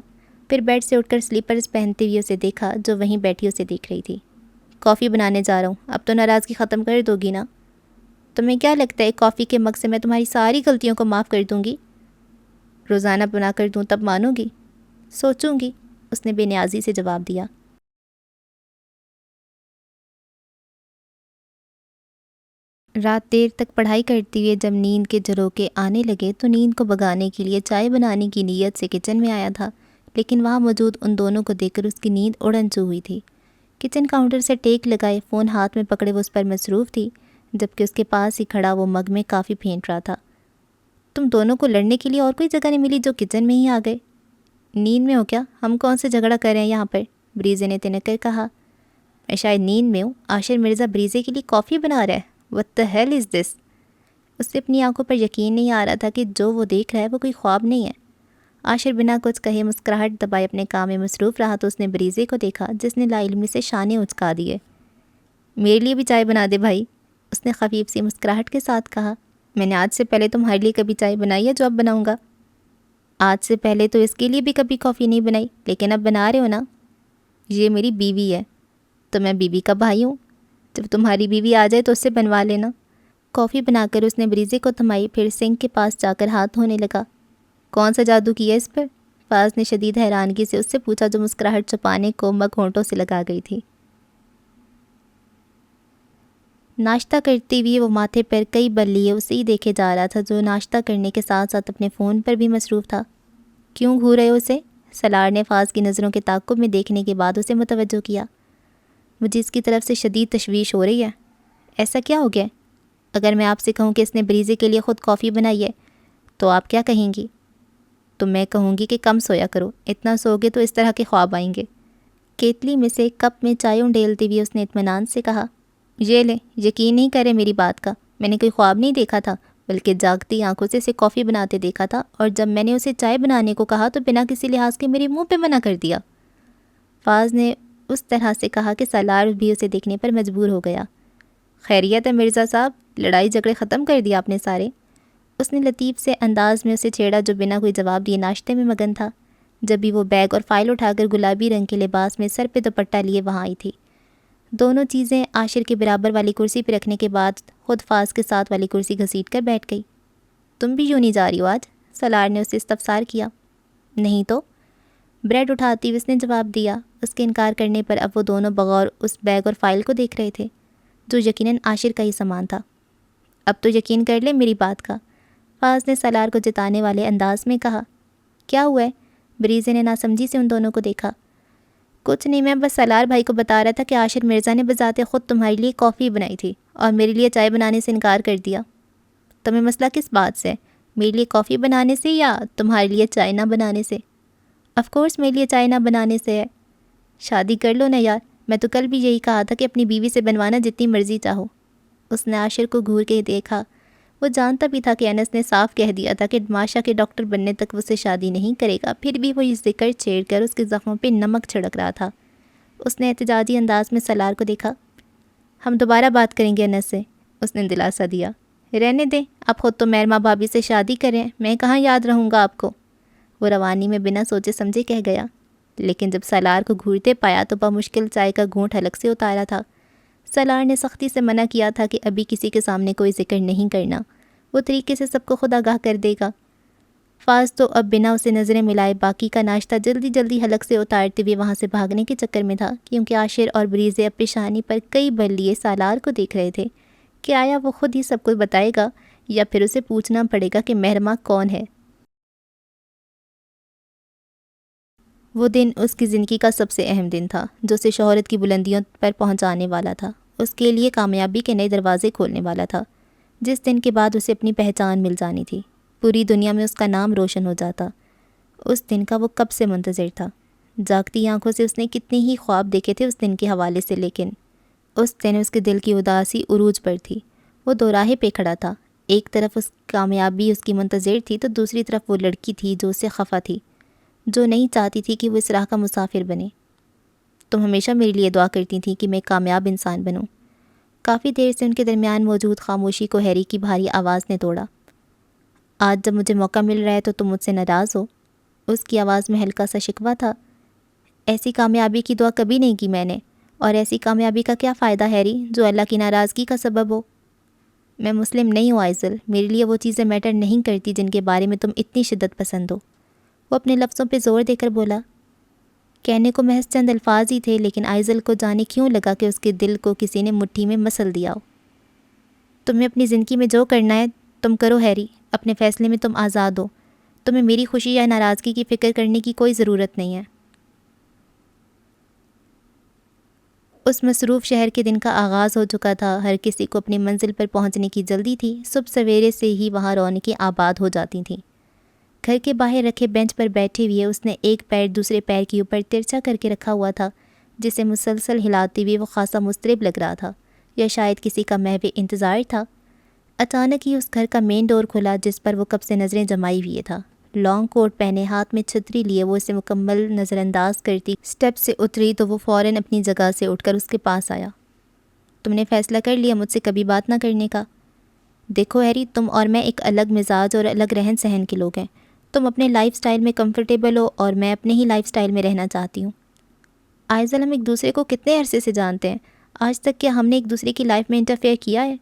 پھر بیڈ سے اٹھ کر سلیپرز پہنتے ہوئے اسے دیکھا جو وہیں بیٹھی اسے دیکھ رہی تھی۔ کافی بنانے جا رہا ہوں، اب تو ناراضگی ختم کر دو گی نا؟ تمہیں کیا لگتا ہے کافی کے مگ سے میں تمہاری ساری غلطیوں کو معاف کر دوں گی؟ روزانہ بنا کر دوں تب مانو گی؟ سوچوں گی، اس نے بے نیازی سے جواب دیا۔ رات دیر تک پڑھائی کرتے ہوئے جب نیند کے جھروکے آنے لگے تو نیند کو بھگانے کے لیے چائے بنانے کی نیت سے کچن میں آیا تھا، لیکن وہاں موجود ان دونوں کو دیکھ کر اس کی نیند اڑن چو ہوئی تھی۔ کچن کاؤنٹر سے ٹیک لگائے فون ہاتھ میں پکڑے وہ اس پر مصروف تھی، جبکہ اس کے پاس ہی کھڑا وہ مگ میں کافی پھینٹ رہا تھا۔ تم دونوں کو لڑنے کے لیے اور کوئی جگہ نہیں ملی جو کچن میں ہی آ گئے؟ نیند میں ہو کیا؟ ہم کون سے جھگڑا کر رہے ہیں یہاں پر؟ بریزے نے تنک کر کہا۔ میں شاید نیند میں ہوں، عاشر مرزا بریزے کے لیے کافی بنا رہا ہے۔ What the hell is this؟ اس سے اپنی آنکھوں پر یقین نہیں آ رہا تھا کہ جو وہ دیکھ رہا ہے وہ کوئی خواب نہیں ہے۔ عاشر بنا کچھ کہے مسکراہٹ دبائے اپنے کام میں مصروف رہا تو اس نے بریزے کو دیکھا جس نے لا علمی سے شانے اچکا دیے۔ میرے لیے بھی چائے بنا دے بھائی، اس نے خفیف سی مسکراہٹ کے ساتھ کہا۔ میں نے آج سے پہلے تمہارے لیے کبھی چائے بنائی ہے جو اب بناؤں گا؟ آج سے پہلے تو اس کے لیے بھی کبھی کافی نہیں بنائی، لیکن اب بنا رہے ہو نا؟ یہ میری بیوی ہے، تو میں بیوی کا بھائی ہوں، جب تمہاری بیوی آ جائے تو اس سے بنوا لینا۔ کافی بنا کر اس نے بریزے کو تھمائی، پھر سنک کے پاس جا کر ہاتھ دھونے لگا۔ کون سا جادو کیا اس پر؟ فاز نے شدید حیرانگی سے اس سے پوچھا، جو مسکراہٹ چھپانے کو مگ ہونٹوں سے لگا گئی تھی۔ ناشتہ کرتے ہوئے وہ ماتھے پر کئی بل لیے اسے ہی دیکھے جا رہا تھا، جو ناشتہ کرنے کے ساتھ ساتھ اپنے فون پر بھی مصروف تھا۔ کیوں گھور رہے ہو اسے؟ سالار نے فاز کی نظروں کے تعاقب میں دیکھنے کے بعد اسے متوجہ کیا۔ مجھے اس کی طرف سے شدید تشویش ہو رہی ہے۔ ایسا کیا ہو گیا؟ اگر میں آپ سے کہوں کہ اس نے بریزے کے لیے خود کافی بنائی ہے تو آپ کیا کہیں گی؟ تو میں کہوں گی کہ کم سویا کرو، اتنا سوگے تو اس طرح کے خواب آئیں گے۔ کیتلی میں سے ایک کپ میں چائے انڈیلتے ہوئے اس نے اطمینان سے کہا، یہ لیں، یقین نہیں کرے میری بات کا، میں نے کوئی خواب نہیں دیکھا تھا، بلکہ جاگتی آنکھوں سے اسے کافی بناتے دیکھا تھا، اور جب میں نے اسے چائے بنانے کو کہا تو بنا کسی لحاظ کے میرے منہ پہ منع کر دیا۔ فاز نے اس طرح سے کہا کہ سالار بھی اسے دیکھنے پر مجبور ہو گیا۔ خیریت ہے مرزا صاحب، لڑائی جھگڑے ختم کر دیا آپ نے سارے؟ اس نے لطیف سے انداز میں اسے چھیڑا، جو بنا کوئی جواب دیے ناشتے میں مگن تھا۔ جب بھی وہ بیگ اور فائل اٹھا کر گلابی رنگ کے لباس میں سر پہ دوپٹہ لیے وہاں آئی تھی، دونوں چیزیں عاشر کے برابر والی کرسی پہ رکھنے کے بعد خود فاز کے ساتھ والی کرسی گھسیٹ کر بیٹھ گئی۔ تم بھی یوں نہیں جا رہی ہو آج؟ سالار نے اسے استفسار کیا۔ نہیں تو، بریڈ اٹھاتی ہوئے اس نے جواب دیا۔ اس کے انکار کرنے پر اب وہ دونوں بغور اس بیگ اور فائل کو دیکھ رہے تھے، جو یقیناً عاشر کا ہی سامان تھا۔ اب تو یقین کر لے میری بات کا، فاز نے سالار کو جتانے والے انداز میں کہا۔ کیا ہوا ہے؟ بریزے نے ناسمجھی سے ان دونوں کو دیکھا۔ کچھ نہیں، میں بس سالار بھائی کو بتا رہا تھا کہ عاشر مرزا نے بذات خود تمہارے لیے کافی بنائی تھی اور میرے لیے چائے بنانے سے انکار کر دیا۔ تمہیں مسئلہ کس بات سے ہے؟ میرے لیے کافی بنانے سے یا تمہارے لیے چائے نہ بنانے سے؟ آف کورس میرے لیے چائے نہ بنانے سے ہے۔ شادی کر لو نا یار، میں تو کل بھی یہی کہا تھا کہ اپنی بیوی سے بنوانا جتنی مرضی چاہو۔ اس نے عاشر کو گھور کے دیکھا۔ وہ جانتا بھی تھا کہ انس نے صاف کہہ دیا تھا کہ ماشا کے ڈاکٹر بننے تک وہ اسے شادی نہیں کرے گا، پھر بھی وہ یہ ذکر چھیڑ کر اس کے زخموں پہ نمک چھڑک رہا تھا۔ اس نے احتجاجی انداز میں سالار کو دیکھا۔ ہم دوبارہ بات کریں گے انس سے، اس نے دلاسا دیا۔ رہنے دیں، آپ خود تو مہرما بھابھی سے شادی کریں، میں کہاں یاد رہوں گا آپ کو، وہ روانی میں بنا سوچے سمجھے کہہ گیا۔ لیکن جب سالار کو گھورتے پایا تو بمشکل چائے کا گھونٹ حلق سے اتارا تھا۔ سالار نے سختی سے منع کیا تھا کہ ابھی کسی کے سامنے کوئی ذکر نہیں کرنا، وہ طریقے سے سب کو خود آگاہ کر دے گا۔ فاز تو اب بنا اسے نظریں ملائے باقی کا ناشتہ جلدی جلدی حلق سے اتارتے ہوئے وہاں سے بھاگنے کے چکر میں تھا، کیونکہ عاشر اور بریزے اب پیشانی پر کئی بل لیے سالار کو دیکھ رہے تھے کہ آیا وہ خود ہی سب کو بتائے گا یا پھر اسے پوچھنا پڑے گا کہ مہرما کون ہے۔ وہ دن اس کی زندگی کا سب سے اہم دن تھا، جو اسے شہرت کی بلندیوں پر پہنچانے والا تھا، اس کے لیے کامیابی کے نئے دروازے کھولنے والا تھا، جس دن کے بعد اسے اپنی پہچان مل جانی تھی، پوری دنیا میں اس کا نام روشن ہو جاتا۔ اس دن کا وہ کب سے منتظر تھا۔ جاگتی آنکھوں سے اس نے کتنی ہی خواب دیکھے تھے اس دن کے حوالے سے، لیکن اس دن اس کے دل کی اداسی عروج پر تھی۔ وہ دوراہے پہ کھڑا تھا، ایک طرف اس کامیابی اس کی منتظر تھی تو دوسری طرف وہ لڑکی تھی جو اس سے خفا تھی، جو نہیں چاہتی تھی کہ وہ اس راہ کا مسافر بنے۔ تم ہمیشہ میرے لیے دعا کرتی تھی کہ میں کامیاب انسان بنوں۔ کافی دیر سے ان کے درمیان موجود خاموشی کو ہیری کی بھاری آواز نے توڑا۔ آج جب مجھے موقع مل رہا ہے تو تم مجھ سے ناراض ہو؟ اس کی آواز میں ہلکا سا شکوہ تھا۔ ایسی کامیابی کی دعا کبھی نہیں کی میں نے، اور ایسی کامیابی کا کیا فائدہ ہیری جو اللہ کی ناراضگی کا سبب ہو؟ میں مسلم نہیں ہوں آئزل، میرے لیے وہ چیزیں میٹر نہیں کرتی جن کے بارے میں تم اتنی شدت پسند ہو، وہ اپنے لفظوں پہ زور دے کر بولا۔ کہنے کو محض چند الفاظ ہی تھے، لیکن آئزل کو جانے کیوں لگا کہ اس کے دل کو کسی نے مٹھی میں مسل دیا ہو۔ تمہیں اپنی زندگی میں جو کرنا ہے تم کرو ہیری، اپنے فیصلے میں تم آزاد ہو، تمہیں میری خوشی یا ناراضگی کی فکر کرنے کی کوئی ضرورت نہیں ہے۔ اس مصروف شہر کے دن کا آغاز ہو چکا تھا، ہر کسی کو اپنی منزل پر پہنچنے کی جلدی تھی، صبح سویرے سے ہی وہاں رونقیں آباد ہو جاتی تھیں۔ گھر کے باہر رکھے بینچ پر بیٹھے ہوئے اس نے ایک پیر دوسرے پیر کے اوپر ترچھا کر کے رکھا ہوا تھا، جسے مسلسل ہلاتے ہوئے وہ خاصا مضطرب لگ رہا تھا، یا شاید کسی کا محو انتظار تھا۔ اچانک ہی اس گھر کا مین ڈور کھلا جس پر وہ کب سے نظریں جمائی ہوئے تھا۔ لانگ کوٹ پہنے، ہاتھ میں چھتری لیے وہ اسے مکمل نظر انداز کرتی سٹیپ سے اتری تو وہ فوراً اپنی جگہ سے اٹھ کر اس کے پاس آیا۔ تم نے فیصلہ کر لیا مجھ سے کبھی بات نہ کرنے کا؟ دیکھو ہیری، تم اور میں ایک الگ مزاج اور الگ رہن سہن کے لوگ ہیں، تم اپنے لائف سٹائل میں کمفرٹیبل ہو اور میں اپنے ہی لائف سٹائل میں رہنا چاہتی ہوں۔ آئزل، ہم ایک دوسرے کو کتنے عرصے سے جانتے ہیں، آج تک کیا ہم نے ایک دوسرے کی لائف میں انٹرفیئر کیا ہے؟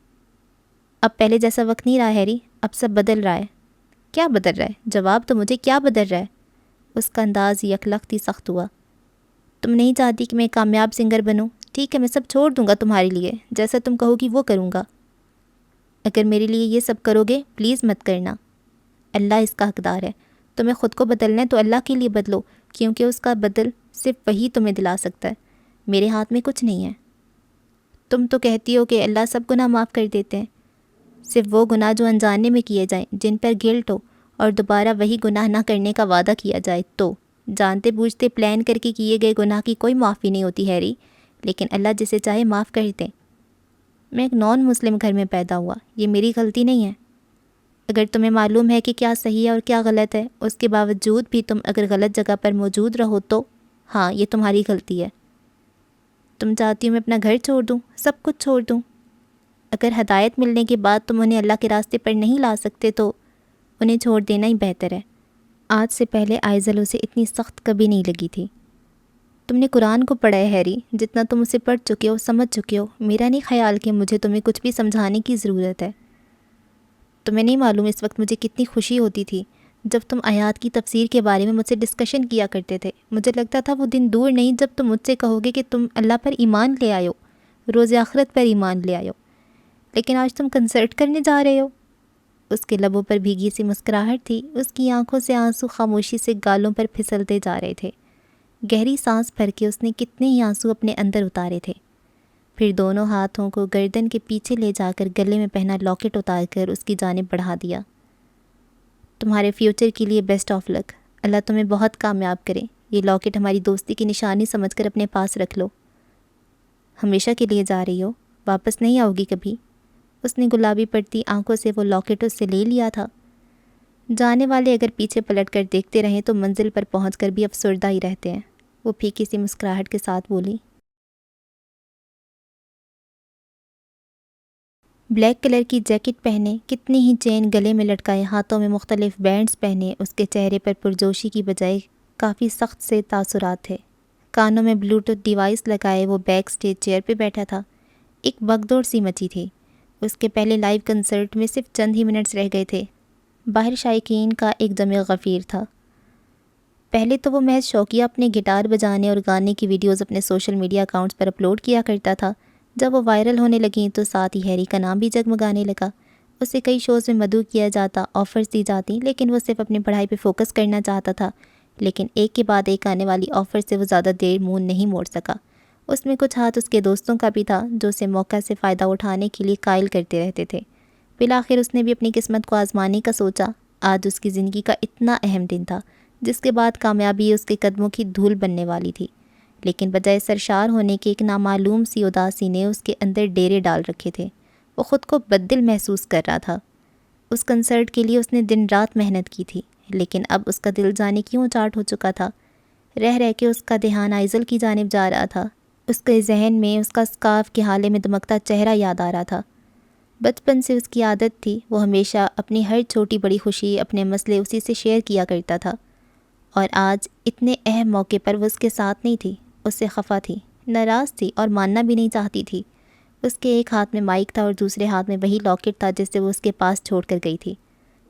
اب پہلے جیسا وقت نہیں رہا ہیری، اب سب بدل رہا ہے۔ کیا بدل رہا ہے؟ جواب تو مجھے، کیا بدل رہا ہے؟ اس کا انداز یکلخت ہی سخت ہوا۔ تم نہیں چاہتی کہ میں کامیاب سنگر بنوں؟ ٹھیک ہے، میں سب چھوڑ دوں گا تمہارے لیے، جیسا تم کہو گی وہ کروں گا۔ اگر میرے لیے یہ سب کرو گے پلیز مت کرنا۔ اللہ اس کا حقدار ہے۔ تمہیں خود کو بدلنا ہے تو اللہ کے لیے بدلو، کیونکہ اس کا بدل صرف وہی تمہیں دلا سکتا ہے، میرے ہاتھ میں کچھ نہیں ہے۔ تم تو کہتی ہو کہ اللہ سب گناہ معاف کر دیتے ہیں، صرف وہ گناہ جو انجانے میں کیے جائیں، جن پر گلٹ ہو اور دوبارہ وہی گناہ نہ کرنے کا وعدہ کیا جائے تو۔ جانتے بوجھتے پلان کر کے کیے گئے گناہ کی کوئی معافی نہیں ہوتی ہیری، لیکن اللہ جسے چاہے معاف کر دے۔ میں ایک نان مسلم گھر میں پیدا ہوا، یہ میری غلطی نہیں ہے۔ اگر تمہیں معلوم ہے کہ کیا صحیح ہے اور کیا غلط ہے، اس کے باوجود بھی تم اگر غلط جگہ پر موجود رہو تو ہاں، یہ تمہاری غلطی ہے۔ تم چاہتی ہو میں اپنا گھر چھوڑ دوں، سب کچھ چھوڑ دوں؟ اگر ہدایت ملنے کے بعد تم انہیں اللہ کے راستے پر نہیں لا سکتے تو انہیں چھوڑ دینا ہی بہتر ہے۔ آج سے پہلے آئزل اسے اتنی سخت کبھی نہیں لگی تھی۔ تم نے قرآن کو پڑھا ہے ہیری، جتنا تم اسے پڑھ چکے ہو، سمجھ چکے ہو، میرا نہیں خیال کہ مجھے تمہیں کچھ بھی سمجھانے کی ضرورت ہے۔ تمہیں نہیں معلوم اس وقت مجھے کتنی خوشی ہوتی تھی جب تم آیات کی تفسیر کے بارے میں مجھ سے ڈسکشن کیا کرتے تھے۔ مجھے لگتا تھا وہ دن دور نہیں جب تم مجھ سے کہو گے کہ تم اللہ پر ایمان لے آئے ہو، روز آخرت پر ایمان لے آئے ہو، لیکن آج تم کنسرٹ کرنے جا رہے ہو۔ اس کے لبوں پر بھیگی سی مسکراہٹ تھی، اس کی آنکھوں سے آنسو خاموشی سے گالوں پر پھسلتے جا رہے تھے۔ گہری سانس بھر کے اس نے کتنے ہی آنسو اپنے اندر اتارے تھے، پھر دونوں ہاتھوں کو گردن کے پیچھے لے جا کر گلے میں پہنا لاکٹ اتار کر اس کی جانب بڑھا دیا۔ تمہارے فیوچر کے لیے بیسٹ آف لک، اللہ تمہیں بہت کامیاب کرے۔ یہ لاکٹ ہماری دوستی کی نشانی سمجھ کر اپنے پاس رکھ لو۔ ہمیشہ کے لیے جا رہی ہو، واپس نہیں آؤ گی کبھی؟ اس نے گلابی پڑتی آنکھوں سے وہ لاکٹ اس سے لے لیا تھا۔ جانے والے اگر پیچھے پلٹ کر دیکھتے رہیں تو منزل پر پہنچ کر بھی افسردہ ہی رہتے ہیں، وہ پھیکی سی مسکراہٹ کے ساتھ بولی۔ بلیک کلر کی جیکٹ پہنے، کتنی ہی چین گلے میں لٹکائے، ہاتھوں میں مختلف بینڈز پہنے، اس کے چہرے پر پرجوشی کی بجائے کافی سخت سے تاثرات تھے۔ کانوں میں بلوٹوتھ ڈیوائس لگائے وہ بیک سٹیج چیئر پہ بیٹھا تھا۔ ایک بگدوڑ سی مچی تھی۔ اس کے پہلے لائیو کنسرٹ میں صرف چند ہی منٹس رہ گئے تھے۔ باہر شائقین کا ایک جمع غفیر تھا۔ پہلے تو وہ محض شوقیہ اپنے گٹار بجانے اور گانے کی ویڈیوز اپنے سوشل میڈیا اکاؤنٹس پر اپلوڈ کیا کرتا تھا۔ جب وہ وائرل ہونے لگیں تو ساتھ ہی ہیری کا نام بھی جگمگانے لگا۔ اسے کئی شوز میں مدعو کیا جاتا، آفرز دی جاتی، لیکن وہ صرف اپنی پڑھائی پہ فوکس کرنا چاہتا تھا۔ لیکن ایک کے بعد ایک آنے والی آفر سے وہ زیادہ دیر منہ نہیں موڑ سکا۔ اس میں کچھ ہاتھ اس کے دوستوں کا بھی تھا جو اسے موقع سے فائدہ اٹھانے کے لیے قائل کرتے رہتے تھے۔ بالآخر اس نے بھی اپنی قسمت کو آزمانے کا سوچا۔ آج اس کی زندگی کا اتنا اہم دن تھا جس کے بعد کامیابی اس کے قدموں کی دھول بننے والی تھی، لیکن بجائے سرشار ہونے کے ایک نامعلوم سی اداسی نے اس کے اندر ڈیرے ڈال رکھے تھے۔ وہ خود کو بددل محسوس کر رہا تھا۔ اس کنسرٹ کے لیے اس نے دن رات محنت کی تھی، لیکن اب اس کا دل جانے کیوں چاٹ ہو چکا تھا۔ رہ رہ کے اس کا دھیان آئزل کی جانب جا رہا تھا۔ اس کے ذہن میں اس کا اسکارف کے حالے میں دمکتا چہرہ یاد آ رہا تھا۔ بچپن سے اس کی عادت تھی، وہ ہمیشہ اپنی ہر چھوٹی بڑی خوشی، اپنے مسئلے اسی سے شیئر کیا کرتا تھا، اور آج اتنے اہم موقع پر وہ اس کے ساتھ نہیں تھی۔ اس سے خفا تھی، ناراض تھی اور ماننا بھی نہیں چاہتی تھی۔ اس کے ایک ہاتھ میں مائک تھا اور دوسرے ہاتھ میں وہی لاکٹ تھا جسے وہ اس کے پاس چھوڑ کر گئی تھی۔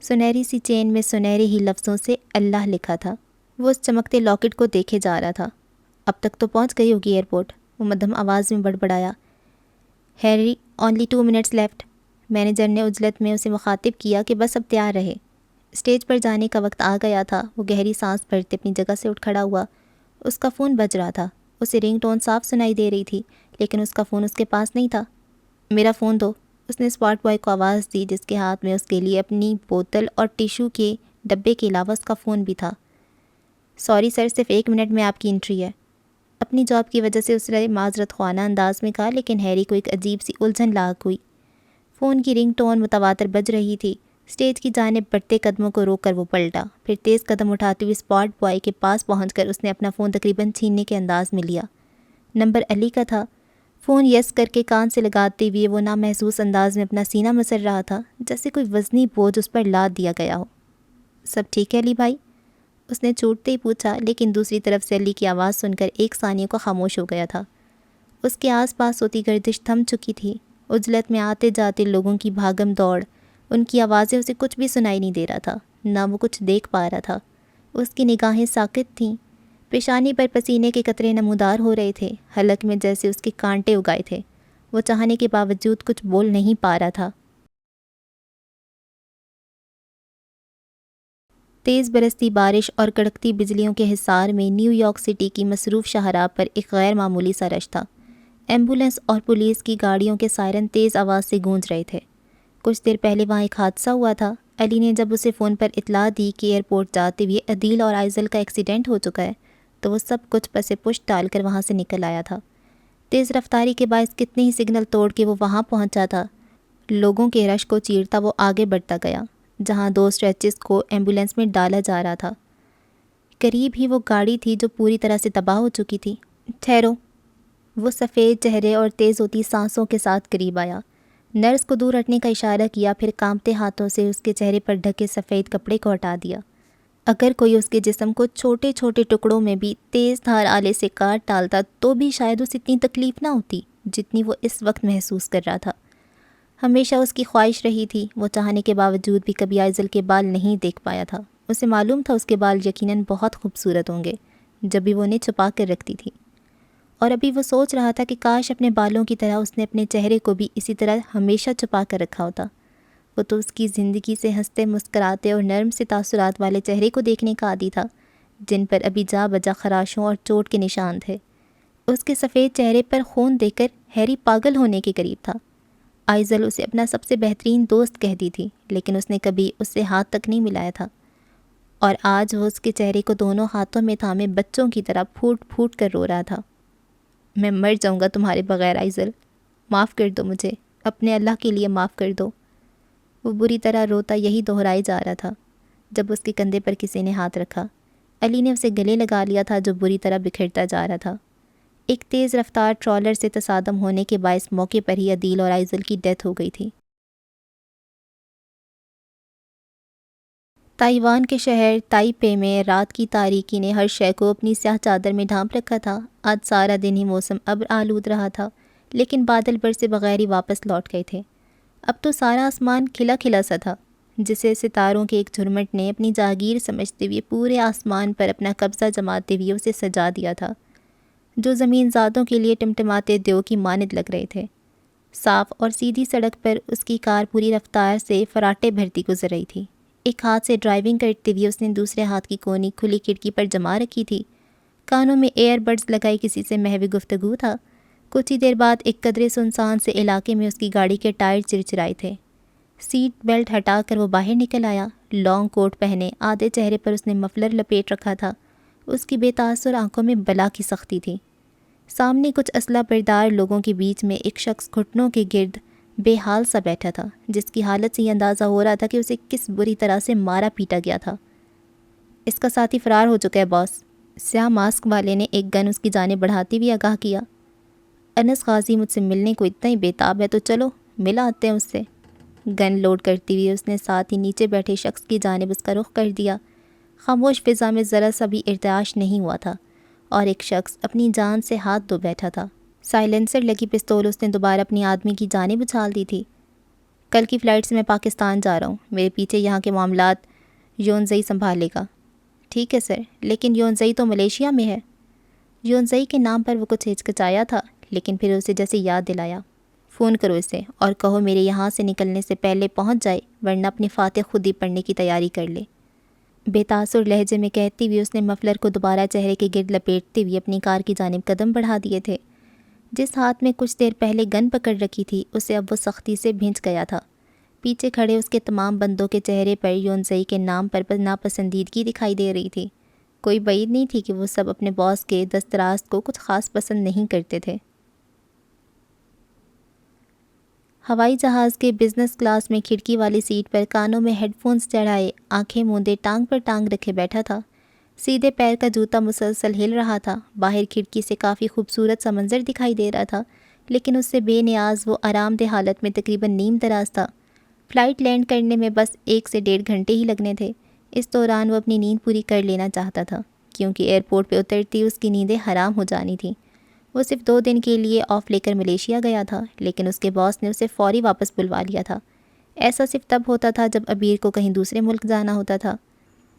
سنہری سی چین میں سنہرے ہی لفظوں سے اللہ لکھا تھا۔ وہ اس چمکتے لاکٹ کو دیکھے جا رہا تھا۔ اب تک تو پہنچ گئی ہوگی ایئرپورٹ، وہ مدھم آواز میں بڑبڑایا۔ Harry, only 2 minutes left. Manager نے عجلت میں اسے مخاطب کیا کہ بس اب تیار رہے۔ اسٹیج پر جانے کا وقت آ گیا تھا۔ وہ گہری سانس بھرتے اپنی جگہ سے اٹھ کھڑا ہوا۔ اس کا فون بج رہا تھا۔ اسے رنگ ٹون صاف سنائی دے رہی تھی، لیکن اس کا فون اس کے پاس نہیں تھا۔ میرا فون دو، اس نے اسپاٹ بوائے کو آواز دی جس کے ہاتھ میں اس کے لیے اپنی بوتل اور ٹیشو کے ڈبے کے علاوہ اس کا فون بھی تھا۔ سوری سر، صرف 1 منٹ میں آپ کی انٹری ہے، اپنی جاب کی وجہ سے اس نے معذرت خوانا انداز میں کہا، لیکن ہیری کو ایک عجیب سی الجھن لاحق ہوئی۔ فون کی رنگ ٹون متواتر بج رہی تھی۔ اسٹیج کی جانب بڑھتے قدموں کو روک کر وہ پلٹا، پھر تیز قدم اٹھاتے ہوئے اسپاٹ بوائے کے پاس پہنچ کر اس نے اپنا فون تقریباً چھیننے کے انداز میں لیا۔ نمبر علی کا تھا۔ فون یس کر کے کان سے لگاتے ہوئے وہ نامحسوس انداز میں اپنا سینہ مسر رہا تھا، جیسے کوئی وزنی بوجھ اس پر لاد دیا گیا ہو۔ سب ٹھیک ہے علی بھائی؟ اس نے چھوٹتے ہی پوچھا، لیکن دوسری طرف سے علی کی آواز سن کر ایک ثانیے کو خاموش ہو گیا تھا۔ اس کے آس پاس ہوتی گردش تھم چکی تھی۔ عجلت میں آتے جاتے لوگوں کی بھاگم دوڑ، ان کی آوازیں اسے کچھ بھی سنائی نہیں دے رہا تھا۔ نہ وہ کچھ دیکھ پا رہا تھا۔ اس کی نگاہیں ساکت تھیں، پیشانی پر پسینے کے قطرے نمودار ہو رہے تھے، حلق میں جیسے اس کے کانٹے اگائے تھے۔ وہ چاہنے کے باوجود کچھ بول نہیں پا رہا تھا۔ تیز برستی بارش اور کڑکتی بجلیوں کے حصار میں نیو یارک سٹی کی مصروف شاہراہ پر ایک غیر معمولی سا رش تھا۔ ایمبولینس اور پولیس کی گاڑیوں کے سائرن تیز آواز سے گونج رہے تھے۔ کچھ دیر پہلے وہاں ایک حادثہ ہوا تھا۔ علی نے جب اسے فون پر اطلاع دی کہ ایئرپورٹ جاتے ہوئے عدیل اور آئزل کا ایکسیڈنٹ ہو چکا ہے تو وہ سب کچھ پس پشت ڈال کر وہاں سے نکل آیا تھا۔ تیز رفتاری کے باعث کتنے ہی سگنل توڑ کے وہ وہاں پہنچا تھا۔ لوگوں کے رش کو چیرتا وہ آگے بڑھتا گیا جہاں 2 اسٹریچز کو ایمبولینس میں ڈالا جا رہا تھا۔ قریب ہی وہ گاڑی تھی جو پوری طرح سے تباہ ہو چکی تھی۔ ٹھہرو، وہ سفید چہرے اور تیز ہوتی سانسوں کے ساتھ قریب آیا۔ نرس کو دور ہٹنے کا اشارہ کیا، پھر کانپتے ہاتھوں سے اس کے چہرے پر ڈھکے سفید کپڑے کو ہٹا دیا۔ اگر کوئی اس کے جسم کو چھوٹے چھوٹے ٹکڑوں میں بھی تیز دھار آلے سے کاٹ ڈالتا تو بھی شاید اسے اتنی تکلیف نہ ہوتی جتنی وہ اس وقت محسوس کر رہا تھا۔ ہمیشہ اس کی خواہش رہی تھی، وہ چاہنے کے باوجود بھی کبھی آئزل کے بال نہیں دیکھ پایا تھا۔ اسے معلوم تھا اس کے بال یقیناً بہت خوبصورت ہوں گے جب بھی وہ انہیں چھپا کر رکھتی تھی، اور ابھی وہ سوچ رہا تھا کہ کاش اپنے بالوں کی طرح اس نے اپنے چہرے کو بھی اسی طرح ہمیشہ چھپا کر رکھا ہوتا۔ وہ تو اس کی زندگی سے ہنستے مسکراتے اور نرم سے تاثرات والے چہرے کو دیکھنے کا عادی تھا جن پر ابھی جا بجا خراشوں اور چوٹ کے نشان تھے۔ اس کے سفید چہرے پر خون دیکھ کر ہیری پاگل ہونے کے قریب تھا۔ آئزل اسے اپنا سب سے بہترین دوست کہتی تھی، لیکن اس نے کبھی اس سے ہاتھ تک نہیں ملایا تھا، اور آج وہ اس کے چہرے کو دونوں ہاتھوں میں تھامے بچوں کی طرح پھوٹ پھوٹ کر رو رہا تھا۔ میں مر جاؤں گا تمہارے بغیر آئزل، معاف کر دو مجھے، اپنے اللہ کے لیے معاف کر دو۔ وہ بری طرح روتا یہی دہرائے جا رہا تھا جب اس کے کندھے پر کسی نے ہاتھ رکھا۔ علی نے اسے گلے لگا لیا تھا جو بری طرح بکھرتا جا رہا تھا۔ ایک تیز رفتار ٹرالر سے تصادم ہونے کے باعث موقع پر ہی عدیل اور آئزل کی ڈیتھ ہو گئی تھی۔ تائیوان کے شہر تائپے میں رات کی تاریکی نے ہر شے کو اپنی سیاہ چادر میں ڈھانپ رکھا تھا۔ آج سارا دن ہی موسم ابر آلود رہا تھا، لیکن بادل برسے بغیر ہی واپس لوٹ گئے تھے۔ اب تو سارا آسمان کھلا کھلا سا تھا، جسے ستاروں کے ایک جھرمٹ نے اپنی جاگیر سمجھتے ہوئے پورے آسمان پر اپنا قبضہ جماتے ہوئے اسے سجا دیا تھا، جو زمین ذاتوں کے لیے ٹمٹماتے دیو کی مانند لگ رہے تھے۔ صاف اور سیدھی سڑک پر اس کی کار پوری رفتار سے فراٹے بھرتی گزر رہی تھی۔ ایک ہاتھ سے ڈرائیونگ کرتے ہوئے اس نے دوسرے ہاتھ کی کونی کھلی کھڑکی پر جما رکھی تھی۔ کانوں میں ایئر بڈز لگائی کسی سے محو گفتگو تھا۔ کچھ ہی دیر بعد ایک قدرے سنسان سے علاقے میں اس کی گاڑی کے ٹائر چرچرائے تھے۔ سیٹ بیلٹ ہٹا کر وہ باہر نکل آیا۔ لانگ کوٹ پہنے، آدھے چہرے پر اس نے مفلر لپیٹ رکھا تھا۔ اس کی بے تاثر آنکھوں میں بلا کی سختی تھی۔ سامنے کچھ اسلحہ بردار لوگوں کے بیچ میں ایک شخص گھٹنوں کے گرد بے حال سا بیٹھا تھا، جس کی حالت سے یہ اندازہ ہو رہا تھا کہ اسے کس بری طرح سے مارا پیٹا گیا تھا۔ اس کا ساتھی فرار ہو چکا ہے باس، سیاہ ماسک والے نے ایک گن اس کی جانب بڑھاتے ہوئے آگاہ کیا۔ انس غازی مجھ سے ملنے کو اتنا ہی بےتاب ہے تو چلو مل آتے ہیں اس سے۔ گن لوڈ کرتے ہوئے اس نے ساتھ ہی نیچے بیٹھے شخص کی جانب اس کا رخ کر دیا۔ خاموش فضا میں ذرا سا بھی ارتعاش نہیں ہوا تھا، اور ایک شخص اپنی جان سے ہاتھ دھو بیٹھا تھا۔ سائلنسر لگی پستول اس نے دوبارہ اپنی آدمی کی جانب اچھال دی تھی۔ کل کی فلائٹ سے میں پاکستان جا رہا ہوں، میرے پیچھے یہاں کے معاملات یونزئی سنبھالے گا۔ ٹھیک ہے سر، لیکن یونزئی تو ملیشیا میں ہے۔ یونزئی کے نام پر وہ کچھ ہچکچایا تھا، لیکن پھر اسے جیسے یاد دلایا۔ فون کرو اسے اور کہو میرے یہاں سے نکلنے سے پہلے پہنچ جائے، ورنہ اپنی فاتح خود ہی پڑھنے کی تیاری کر لے۔ بے تاثر لہجے میں کہتی ہوئی اس نے مفلر کو دوبارہ چہرے کے گرد لپیٹتے ہوئے اپنی کار کی جانب قدم بڑھا دیے تھے۔ جس ہاتھ میں کچھ دیر پہلے گن پکڑ رکھی تھی اسے اب وہ سختی سے بھنج گیا تھا۔ پیچھے کھڑے اس کے تمام بندوں کے چہرے پر یونزئی کے نام پر ناپسندیدگی دکھائی دے رہی تھی۔ کوئی بعید نہیں تھی کہ وہ سب اپنے باس کے دستراست کو کچھ خاص پسند نہیں کرتے تھے۔ ہوائی جہاز کے بزنس کلاس میں کھڑکی والی سیٹ پر کانوں میں ہیڈ فونز چڑھائے، آنکھیں موندے ٹانگ پر ٹانگ رکھے بیٹھا تھا۔ سیدھے پیر کا جوتا مسلسل ہل رہا تھا۔ باہر کھڑکی سے کافی خوبصورت سا منظر دکھائی دے رہا تھا، لیکن اس سے بے نیاز وہ آرام دہ حالت میں تقریباً نیم دراز تھا۔ فلائٹ لینڈ کرنے میں بس 1 سے 1.5 گھنٹے ہی لگنے تھے۔ اس دوران وہ اپنی نیند پوری کر لینا چاہتا تھا، کیونکہ ایئرپورٹ پہ اترتی اس کی نیندیں حرام ہو جانی تھیں۔ وہ صرف 2 دن کے لیے آف لے کر ملیشیا گیا تھا، لیکن اس کے باس نے اسے فوری واپس بلوا لیا تھا۔ ایسا صرف تب ہوتا تھا جب عبیر کو کہیں دوسرے ملک جانا ہوتا تھا۔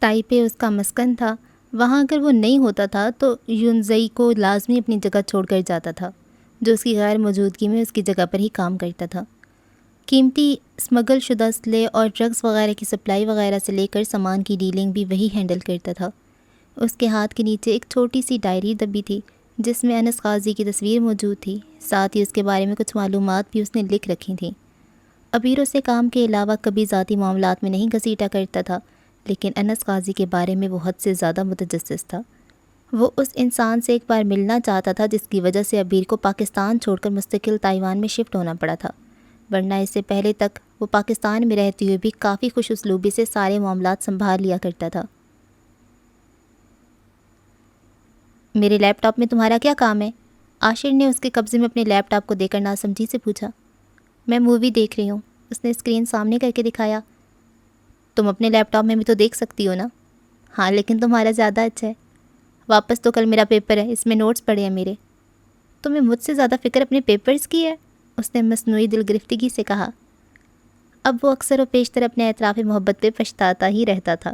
تائپے اس کا مسکن تھا، وہاں اگر وہ نہیں ہوتا تھا تو یونزئی کو لازمی اپنی جگہ چھوڑ کر جاتا تھا، جو اس کی غیر موجودگی میں اس کی جگہ پر ہی کام کرتا تھا۔ قیمتی اسمگل شدہ اسلحے اور ڈرگس وغیرہ کی سپلائی وغیرہ سے لے کر سامان کی ڈیلنگ بھی وہی ہینڈل کرتا تھا۔ اس کے ہاتھ کے نیچے ایک چھوٹی سی ڈائری دبی تھی جس میں انس قاضی کی تصویر موجود تھی، ساتھ ہی اس کے بارے میں کچھ معلومات بھی اس نے لکھ رکھی تھیں۔ عبیر اسے کام کے علاوہ کبھی ذاتی معاملات میں نہیں گھسیٹا کرتا تھا، لیکن انس قاضی کے بارے میں وہ حد سے زیادہ متجسس تھا۔ وہ اس انسان سے ایک بار ملنا چاہتا تھا جس کی وجہ سے عبیر کو پاکستان چھوڑ کر مستقل تائیوان میں شفٹ ہونا پڑا تھا، ورنہ اس سے پہلے تک وہ پاکستان میں رہتے ہوئے بھی کافی خوش اسلوبی سے سارے معاملات سنبھال لیا کرتا تھا۔ میرے لیپ ٹاپ میں تمہارا کیا کام ہے؟ عاشر نے اس کے قبضے میں اپنے لیپ ٹاپ کو دے کر ناسمجھی سے پوچھا۔ میں مووی دیکھ رہی ہوں، اس نے اسکرین سامنے کر کے دکھایا۔ تم اپنے لیپ ٹاپ میں بھی تو دیکھ سکتی ہو نا؟ ہاں لیکن تمہارا زیادہ اچھا ہے۔ واپس تو کل میرا پیپر ہے، اس میں نوٹس پڑے ہیں میرے۔ تمہیں مجھ سے زیادہ فکر اپنے پیپرز کی ہے، اس نے مصنوعی دل گرفتگی سے کہا۔ اب وہ اکثر و بیشتر اپنے اعتراف محبت پہ پچھتاتا ہی رہتا تھا۔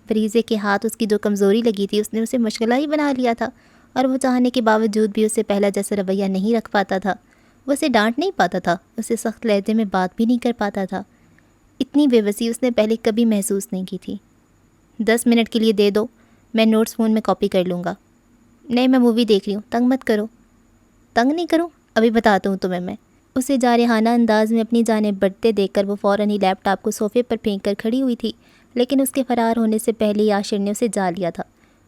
فریزے کے ہاتھ اس کی جو کمزوری لگی تھی اس نے اسے مشغلہ ہی بنا لیا تھا، اور وہ چاہنے کے باوجود بھی اسے پہلا جیسا رویہ نہیں رکھ پاتا تھا۔ وہ اسے ڈانٹ نہیں پاتا تھا، اسے سخت لہجے میں بات بھی نہیں کر پاتا تھا۔ اتنی بے بسی اس نے پہلے کبھی محسوس نہیں کی تھی۔ 10 منٹ کے لیے دے دو، میں نوٹس فون میں کاپی کر لوں گا۔ نہیں میں مووی دیکھ رہی ہوں، تنگ مت کرو۔ تنگ نہیں کروں، ابھی بتاتا ہوں تمہیں میں۔ اسے جارحانہ انداز میں اپنی جانب بڑھتے دیکھ کر وہ فوراً ہی لیپ ٹاپ کو صوفے پر پھینک کر کھڑی ہوئی تھی، لیکن اس کے فرار ہونے سے پہلے ہی عاشر نے اسے جا لیا تھا۔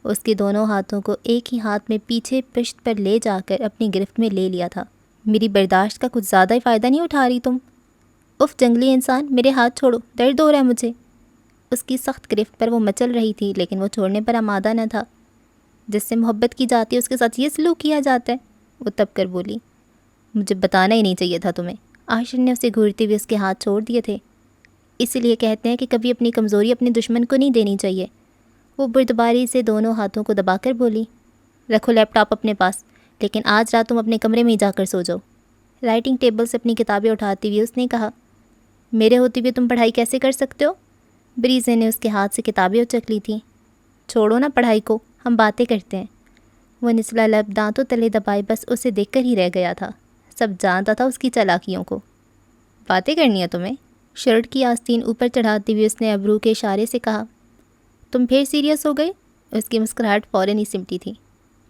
اس کے دونوں ہاتھوں کو ایک ہی ہاتھ میں پیچھے پشت پر لے جا کر اپنی گرفت میں لے لیا تھا۔ میری برداشت کا کچھ زیادہ ہی فائدہ نہیں اٹھا رہی تم؟ اف جنگلی انسان، میرے ہاتھ چھوڑو، درد ہو رہا ہے مجھے۔ اس کی سخت گرفت پر وہ مچل رہی تھی، لیکن وہ چھوڑنے پر آمادہ نہ تھا۔ جس سے محبت کی جاتی ہے اس کے ساتھ یہ سلوک کیا جاتا ہے، وہ تب کر بولی۔ مجھے بتانا ہی نہیں چاہیے تھا تمہیں۔ عاشر نے اسے گھورتے ہوئے اس کے ہاتھ چھوڑ دیے تھے۔ اسی لیے کہتے ہیں کہ کبھی اپنی کمزوری اپنے دشمن کو نہیں دینی چاہیے، وہ بردباری سے دونوں ہاتھوں کو دبا کر بولی۔ رکھو لیپ ٹاپ اپنے پاس، لیکن آج رات تم اپنے کمرے میں ہی جا کر سو جاؤ۔ رائٹنگ ٹیبل سے اپنی کتابیں اٹھاتے ہوئے اس نے کہا۔ میرے ہوتے ہوئے تم پڑھائی کیسے کر سکتے ہو؟ بریزے نے اس کے ہاتھ سے کتابیں اچک لی تھیں۔ چھوڑو نا پڑھائی کو، ہم باتیں کرتے ہیں۔ وہ نچلا لب دانتوں تلے دبائے بس اسے دیکھ کر ہی رہ گیا تھا، سب جانتا تھا اس کی چالاکیوں کو۔ باتیں کرنی ہے تمہیں؟ شرٹ کی آستین اوپر چڑھاتے ہوئے اس نے ابرو کے اشارے سے کہا۔ تم پھر سیریس ہو گئے؟ اس کی مسکراہٹ فوراً ہی سمٹی تھی۔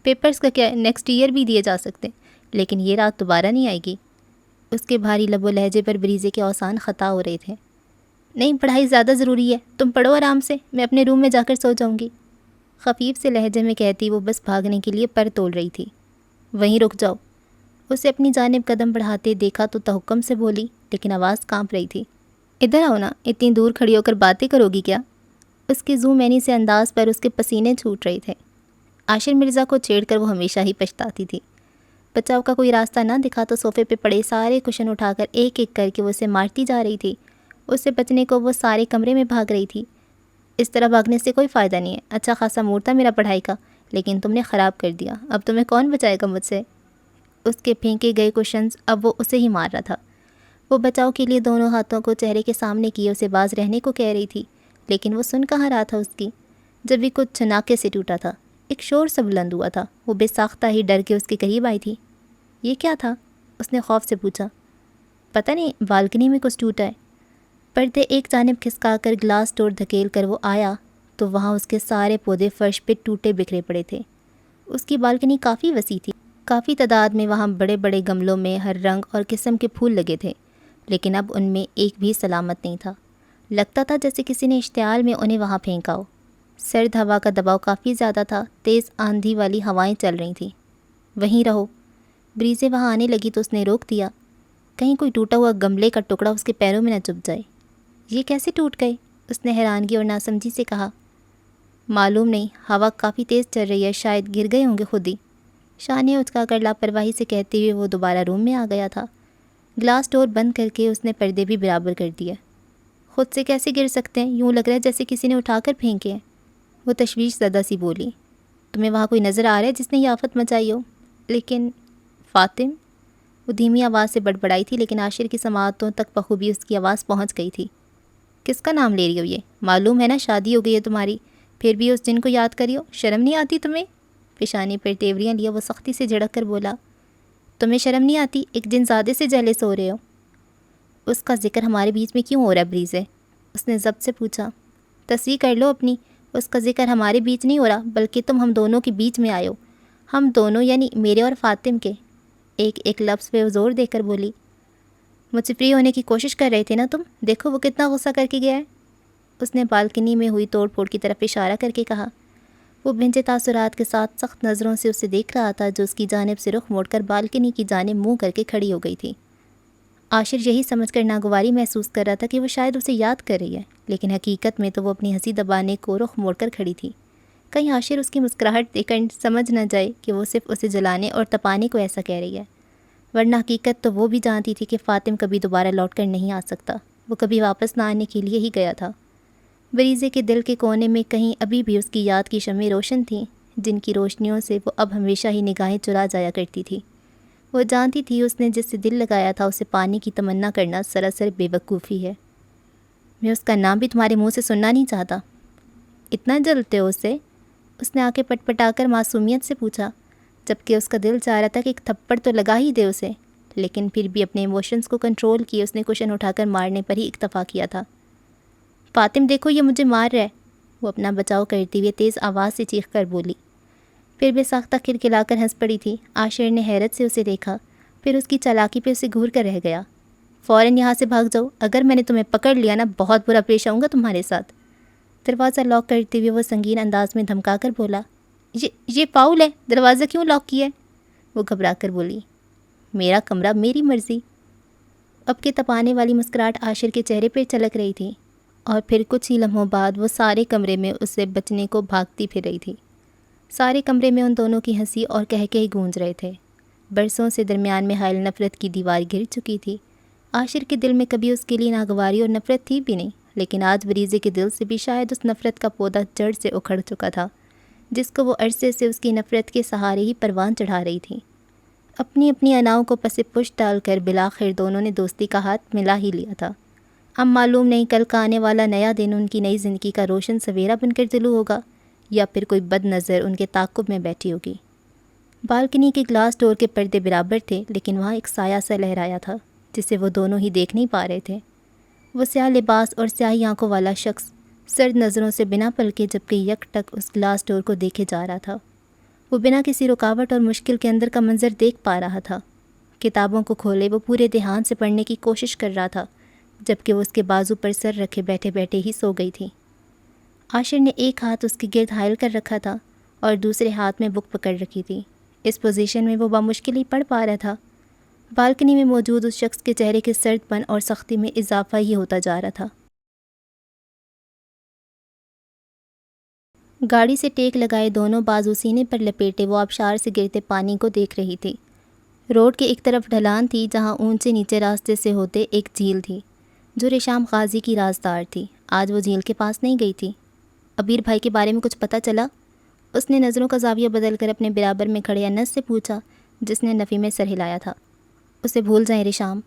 پیپرز کا کیا ہے، نیکسٹ ایئر بھی دیے جا سکتے، لیکن یہ رات دوبارہ نہیں آئے گی۔ اس کے بھاری لب و لہجے پر بریزے کے اوسان خطا ہو رہے تھے۔ نہیں، پڑھائی زیادہ ضروری ہے، تم پڑھو آرام سے، میں اپنے روم میں جا کر سو جاؤں گی، خفیف سے لہجے میں کہتی وہ بس بھاگنے کے لیے پر تول رہی تھی۔ وہیں رک جاؤ، اسے اپنی جانب قدم بڑھاتے دیکھا تو تحکم سے بولی، لیکن آواز کانپ رہی تھی۔ ادھر آؤ نا، اتنی دور کھڑی ہو کر باتیں کرو گی کیا؟ اس کے زو مینی سے انداز پر اس کے پسینے چھوٹ رہے تھے۔ عاشر مرزا کو چھیڑ کر وہ ہمیشہ ہی پچھتاتی تھی۔ بچاؤ کا کوئی راستہ نہ دکھا تو صوفے پہ پڑے سارے کشن اٹھا کر ایک ایک کر کے وہ اسے مارتی جا رہی تھی۔ اس سے بچنے کو وہ سارے کمرے میں بھاگ رہی تھی۔ اس طرح بھاگنے سے کوئی فائدہ نہیں ہے، اچھا خاصا موڈ تھا میرا پڑھائی کا، لیکن تم نے خراب کر دیا، اب تمہیں کون بچائے گا مجھ سے؟ اس کے پھینکے گئے کشنز اب وہ اسے ہی مار رہا تھا۔ وہ بچاؤ کے لیے دونوں ہاتھوں کو چہرے کے سامنے کیے اسے باز رہنے کو کہہ رہی تھی، لیکن وہ سن کہاں رہا تھا اس کی؟ جب بھی کچھ چھناکے سے ٹوٹا تھا، ایک شور سا بلند ہوا تھا، وہ بے ساختہ ہی ڈر کے اس کے قریب آئی تھی۔ یہ کیا تھا؟ اس نے خوف سے پوچھا۔ پتہ نہیں، بالکنی میں کچھ ٹوٹا ہے۔ پردے ایک جانب کھسکا کر گلاس ڈور دھکیل کر وہ آیا تو وہاں اس کے سارے پودے فرش پہ ٹوٹے بکھرے پڑے تھے۔ اس کی بالکنی کافی وسیع تھی، کافی تعداد میں وہاں بڑے بڑے گملوں میں ہر رنگ اور قسم کے پھول لگے تھے، لیکن اب ان میں ایک بھی سلامت نہیں تھا۔ لگتا تھا جیسے کسی نے اشتعال میں انہیں وہاں پھینکا ہو۔ سرد ہوا کا دباؤ کافی زیادہ تھا، تیز آندھی والی ہوائیں چل رہی تھیں۔ وہیں رہو۔ بریزے وہاں آنے لگی تو اس نے روک دیا، کہیں کوئی ٹوٹا ہوا گملے کا ٹکڑا اس کے پیروں میں نہ چبھ جائے۔ یہ کیسے ٹوٹ گئے؟ اس نے حیرانگی اور ناسمجھی سے کہا۔ معلوم نہیں، ہوا کافی تیز چل رہی ہے، شاید گر گئے ہوں گے خود ہی، شانے اچکا کر لاپرواہی سے کہتے ہوئے وہ دوبارہ روم میں آ گیا تھا۔ گلاس ڈور بند کر کے اس نے پردے بھی برابر کر دیے۔ خود سے کیسے گر سکتے ہیں؟ یوں لگ رہا ہے جیسے کسی نے اٹھا کر پھینکے ہیں، وہ تشویش زدہ سی بولی۔ تمہیں وہاں کوئی نظر آ رہا ہے جس نے یہ آفت مچائی ہو؟ لیکن فاطم، وہ دھیمی آواز سے بڑبڑائی تھی، لیکن عاشر کی سماعتوں تک بخوبی اس کی آواز پہنچ گئی تھی۔ کس کا نام لے رہی ہو یہ؟ معلوم ہے نا شادی ہو گئی ہے تمہاری، پھر بھی اس دن کو یاد کری ہو؟ شرم نہیں آتی تمہیں؟ پیشانی پر تیوریاں لیا وہ سختی سے جھڑک کر بولا، تمہیں شرم نہیں آتی؟ ایک دن زیادہ سے جیلس ہو رہے ہو۔ اس کا ذکر ہمارے بیچ میں کیوں ہو رہا ہے بریزے؟ اس نے ضبط سے پوچھا۔ تصحیح کر لو اپنی، اس کا ذکر ہمارے بیچ نہیں ہو رہا، بلکہ تم ہم دونوں کے بیچ میں آئے ہو۔ ہم دونوں یعنی میرے اور فاطم کے۔ ایک لفظ پہ زور دے کر بولی، مجھ سے فری ہونے کی کوشش کر رہے تھے نا تم؟ دیکھو وہ کتنا غصہ کر کے گیا ہے۔ اس نے بالکنی میں ہوئی توڑ پھوڑ کی طرف اشارہ کر کے کہا۔ وہ بھنجے تاثرات کے ساتھ سخت نظروں سے اسے دیکھ رہا تھا، جو اس کی جانب سے رخ موڑ کر بالکنی کی جانب منہ کر کے کھڑی ہو گئی تھی۔ عاشر یہی سمجھ کر ناگواری محسوس کر رہا تھا کہ وہ شاید اسے یاد کر رہی ہے، لیکن حقیقت میں تو وہ اپنی ہنسی دبانے کو رخ موڑ کر کھڑی تھی۔ کہیں عاشر اس کی مسکراہٹ دیکھ کر سمجھ نہ جائے کہ وہ صرف اسے جلانے اور تپانے کو ایسا کہہ رہی ہے، ورنہ حقیقت تو وہ بھی جانتی تھی کہ فاطم کبھی دوبارہ لوٹ کر نہیں آ سکتا، وہ کبھی واپس نہ آنے کے لیے ہی گیا تھا۔ بریزے کے دل کے کونے میں کہیں ابھی بھی اس کی یاد کی شمعیں روشن تھیں، جن کی روشنیوں سے وہ اب ہمیشہ ہی نگاہیں چرا جایا کرتی تھی۔ وہ جانتی تھی اس نے جس سے دل لگایا تھا اسے پانے کی تمنا کرنا سراسر بے وقوفی ہے۔ میں اس کا نام بھی تمہارے منہ سے سننا نہیں چاہتا۔ اتنا جلتے ہو اسے؟ اس نے آنکھیں پٹ پٹا کر معصومیت سے پوچھا، جبکہ اس کا دل چاہ رہا تھا کہ ایک تھپڑ تو لگا ہی دے اسے، لیکن پھر بھی اپنے ایموشنز کو کنٹرول کیے اس نے کوشن اٹھا کر مارنے پر ہی اکتفا کیا تھا۔ فاطم دیکھو یہ مجھے مار رہا ہے، وہ اپنا بچاؤ کرتے ہوئے تیز آواز سے چیخ کر بولی، پھر بے ساختہ کھلکھلا کر ہنس پڑی تھی۔ عاشر نے حیرت سے اسے دیکھا، پھر اس کی چالاکی پہ اسے گھور کر رہ گیا۔ فوراً یہاں سے بھاگ جاؤ، اگر میں نے تمہیں پکڑ لیا نا بہت برا پیش آؤں گا تمہارے ساتھ۔ دروازہ لاک کرتے ہوئے وہ سنگین انداز میں دھمکا کر بولا، یہ فاؤل ہے، دروازہ کیوں لاک کیا ہے؟ وہ گھبرا کر بولی، میرا کمرہ میری مرضی۔ اب کے تپانے والی مسکراہٹ عاشر کے چہرے پر چلک رہی تھی، اور پھر کچھ ہی لمحوں بعد وہ سارے کمرے میں اس سے بچنے کو بھاگتی پھر رہی تھی۔ سارے کمرے میں ان دونوں کی ہنسی اور کہکہے گونج رہے تھے۔ برسوں سے درمیان میں حائل نفرت کی دیوار گر چکی تھی۔ عاشر کے دل میں کبھی اس کے لیے ناگواری اور نفرت تھی بھی نہیں، لیکن آج بریزے کے دل سے بھی شاید اس نفرت کا پودا جڑ سے اکھڑ چکا تھا، جس کو وہ عرصے سے اس کی نفرت کے سہارے ہی پروان چڑھا رہی تھی۔ اپنی اپنی اناؤں کو پس پشت ڈال کر بالآخر دونوں نے دوستی کا ہاتھ ملا ہی لیا تھا۔ اب معلوم نہیں کل کا آنے والا نیا دن ان کی نئی زندگی کا روشن سویرا بن کر طلوع ہوگا، یا پھر کوئی بد نظر ان کے تعاقب میں بیٹھی ہوگی۔ بالکنی کے گلاس ڈور کے پردے برابر تھے، لیکن وہاں ایک سایہ سا لہرایا تھا جسے وہ دونوں ہی دیکھ نہیں پا رہے تھے۔ وہ سیاہ لباس اور سیاہی آنکھوں والا شخص سرد نظروں سے بنا پلکے جبکہ یک ٹک اس گلاس ڈور کو دیکھے جا رہا تھا۔ وہ بنا کسی رکاوٹ اور مشکل کے اندر کا منظر دیکھ پا رہا تھا۔ کتابوں کو کھولے وہ پورے دھیان سے پڑھنے کی کوشش کر رہا تھا، جبکہ وہ اس کے بازو پر سر رکھے بیٹھے بیٹھے ہی سو گئی تھی۔ عاشر نے ایک ہاتھ اس کے گرد حائل کر رکھا تھا اور دوسرے ہاتھ میں بک پکڑ رکھی تھی۔ اس پوزیشن میں وہ بامشکل ہی پڑھ پا رہا تھا۔ بالکنی میں موجود اس شخص کے چہرے کے سرد پن اور سختی میں اضافہ ہی ہوتا جا رہا تھا۔ گاڑی سے ٹیک لگائے دونوں بازو سینے پر لپیٹے وہ آبشار سے گرتے پانی کو دیکھ رہی تھی۔ روڈ کے ایک طرف ڈھلان تھی جہاں اونچے نیچے راستے سے ہوتے ایک جھیل تھی جو ریشام غازی کی رازدار تھی۔ آج وہ جھیل کے پاس نہیں گئی تھی۔ ابیر بھائی کے بارے میں کچھ پتہ چلا؟ اس نے نظروں کا زاویہ بدل کر اپنے برابر میں کھڑے انس سے پوچھا، جس نے نفی میں سر ہلایا تھا۔ اسے بھول جائیں ریشام،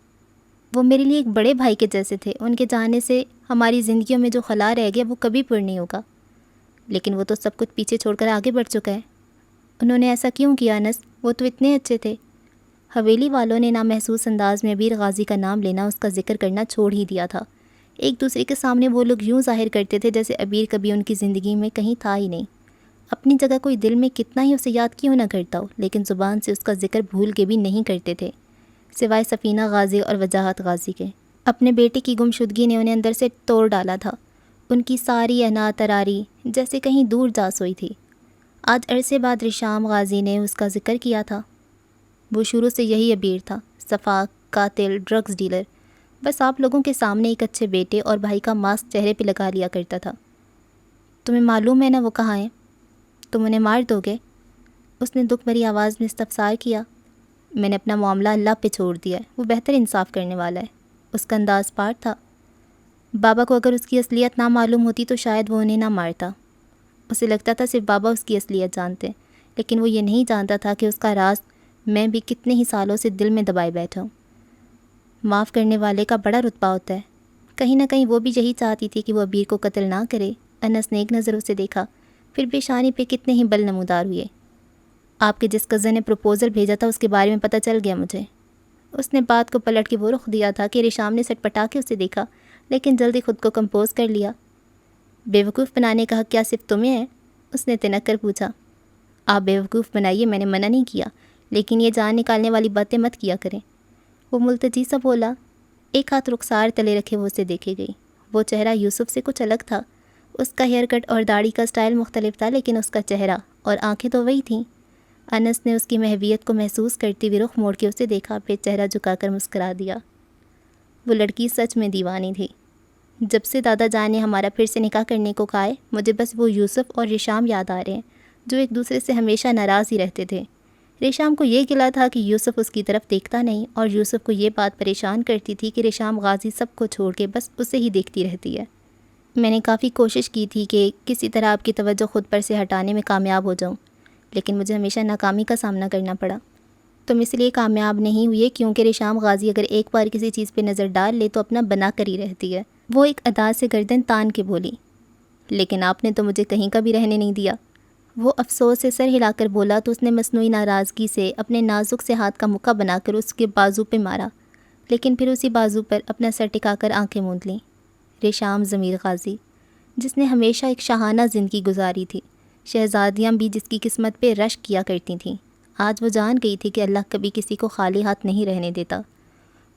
وہ میرے لیے ایک بڑے بھائی کے جیسے تھے، ان کے جانے سے ہماری زندگیوں میں جو خلا رہ گیا وہ کبھی پر نہیں ہوگا، لیکن وہ تو سب کچھ پیچھے چھوڑ کر آگے بڑھ چکا ہے۔ انہوں نے ایسا کیوں کیا انس؟ وہ تو اتنے اچھے تھے۔ حویلی والوں نے نامحسوس انداز میں ابیر غازی کا نام لینا، اس کا ذکر کرنا چھوڑ ہی دیا تھا۔ ایک دوسرے کے سامنے وہ لوگ یوں ظاہر کرتے تھے جیسے ابیر کبھی ان کی زندگی میں کہیں تھا ہی نہیں۔ اپنی جگہ کوئی دل میں کتنا ہی اسے یاد کیوں نہ کرتا ہو، لیکن زبان سے اس کا ذکر بھول کے بھی نہیں کرتے تھے، سوائے سفینہ غازی اور وجاہت غازی کے۔ اپنے بیٹے کی گمشدگی نے انہیں اندر سے توڑ ڈالا تھا۔ ان کی ساری انا تراری جیسے کہیں دور جا سوئی تھی۔ آج عرصے بعد ریشام غازی نے اس کا ذکر کیا تھا۔ وہ شروع سے یہی ابیر تھا، صفاق، قاتل، ڈرگز ڈیلر، بس آپ لوگوں کے سامنے ایک اچھے بیٹے اور بھائی کا ماسک چہرے پہ لگا لیا کرتا تھا۔ تمہیں معلوم ہے نا وہ کہاں ہیں؟ تم انہیں مار دو گے؟ اس نے دکھ بھری آواز میں استفسار کیا۔ میں نے اپنا معاملہ اللہ پہ چھوڑ دیا ہے، وہ بہتر انصاف کرنے والا ہے۔ اس کا انداز پار تھا۔ بابا کو اگر اس کی اصلیت نہ معلوم ہوتی تو شاید وہ انہیں نہ مارتا۔ اسے لگتا تھا صرف بابا اس کی اصلیت جانتے، لیکن وہ یہ نہیں جانتا تھا کہ اس کا راز میں بھی کتنے ہی سالوں سے دل میں دبائے بیٹھا ہوں۔ معاف کرنے والے کا بڑا رتبہ ہوتا ہے۔ کہیں نہ کہیں وہ بھی یہی چاہتی تھی کہ وہ ابیر کو قتل نہ کرے۔ انس نے ایک نظر اسے دیکھا، پھر پیشانی پہ کتنے ہی بل نمودار ہوئے۔ آپ کے جس کزن نے پروپوزل بھیجا تھا اس کے بارے میں پتہ چل گیا مجھے۔ اس نے بات کو پلٹ کے وہ رخ دیا تھا کہ ریشام نے سٹ پٹا کے اسے دیکھا، لیکن جلدی خود کو کمپوز کر لیا۔ بیوقوف بنانے کا حق کیا صرف تمہیں ہے؟ اس نے تنک کر پوچھا۔ آپ بیوقوف بنائیے، میں نے منع نہیں کیا، لیکن یہ جان نکالنے والی باتیں مت کیا کریں۔ وہ ملتجی سا بولا۔ ایک ہاتھ رخسار تلے رکھے وہ اسے دیکھے گئی۔ وہ چہرہ یوسف سے کچھ الگ تھا۔ اس کا ہیئر کٹ اور داڑھی کا سٹائل مختلف تھا، لیکن اس کا چہرہ اور آنکھیں تو وہی تھیں۔ انس نے اس کی محویت کو محسوس کرتے ہوئے رخ موڑ کے اسے دیکھا، پھر چہرہ جھکا کر مسکرا دیا۔ وہ لڑکی سچ میں دیوانی تھی۔ جب سے دادا جان نے ہمارا پھر سے نکاح کرنے کو کہا ہے، مجھے بس وہ یوسف اور ریشام یاد آ رہے ہیں جو ایک دوسرے سے ہمیشہ ناراض ہی رہتے تھے۔ ریشام کو یہ گلا تھا کہ یوسف اس کی طرف دیکھتا نہیں، اور یوسف کو یہ بات پریشان کرتی تھی کہ ریشام غازی سب کو چھوڑ کے بس اسے ہی دیکھتی رہتی ہے۔ میں نے کافی کوشش کی تھی کہ کسی طرح آپ کی توجہ خود پر سے ہٹانے میں کامیاب ہو جاؤں، لیکن مجھے ہمیشہ ناکامی کا سامنا کرنا پڑا۔ تم اس لیے کامیاب نہیں ہوئے کیونکہ ریشام غازی اگر ایک بار کسی چیز پہ نظر ڈال لے تو اپنا بنا کر ہی رہتی ہے۔ وہ ایک ادا سے گردن تان کے بولی۔ لیکن آپ نے تو مجھے کہیں کا بھی رہنے نہیں دیا۔ وہ افسوس سے سر ہلا کر بولا تو اس نے مصنوعی ناراضگی سے اپنے نازک سے ہاتھ کا مکہ بنا کر اس کے بازو پہ مارا، لیکن پھر اسی بازو پر اپنا سر ٹکا کر آنکھیں موند لیں۔ ریشام ضمیر غازی، جس نے ہمیشہ ایک شاہانہ زندگی گزاری تھی، شہزادیاں بھی جس کی قسمت پہ رشک کیا کرتی تھیں، آج وہ جان گئی تھی کہ اللہ کبھی کسی کو خالی ہاتھ نہیں رہنے دیتا۔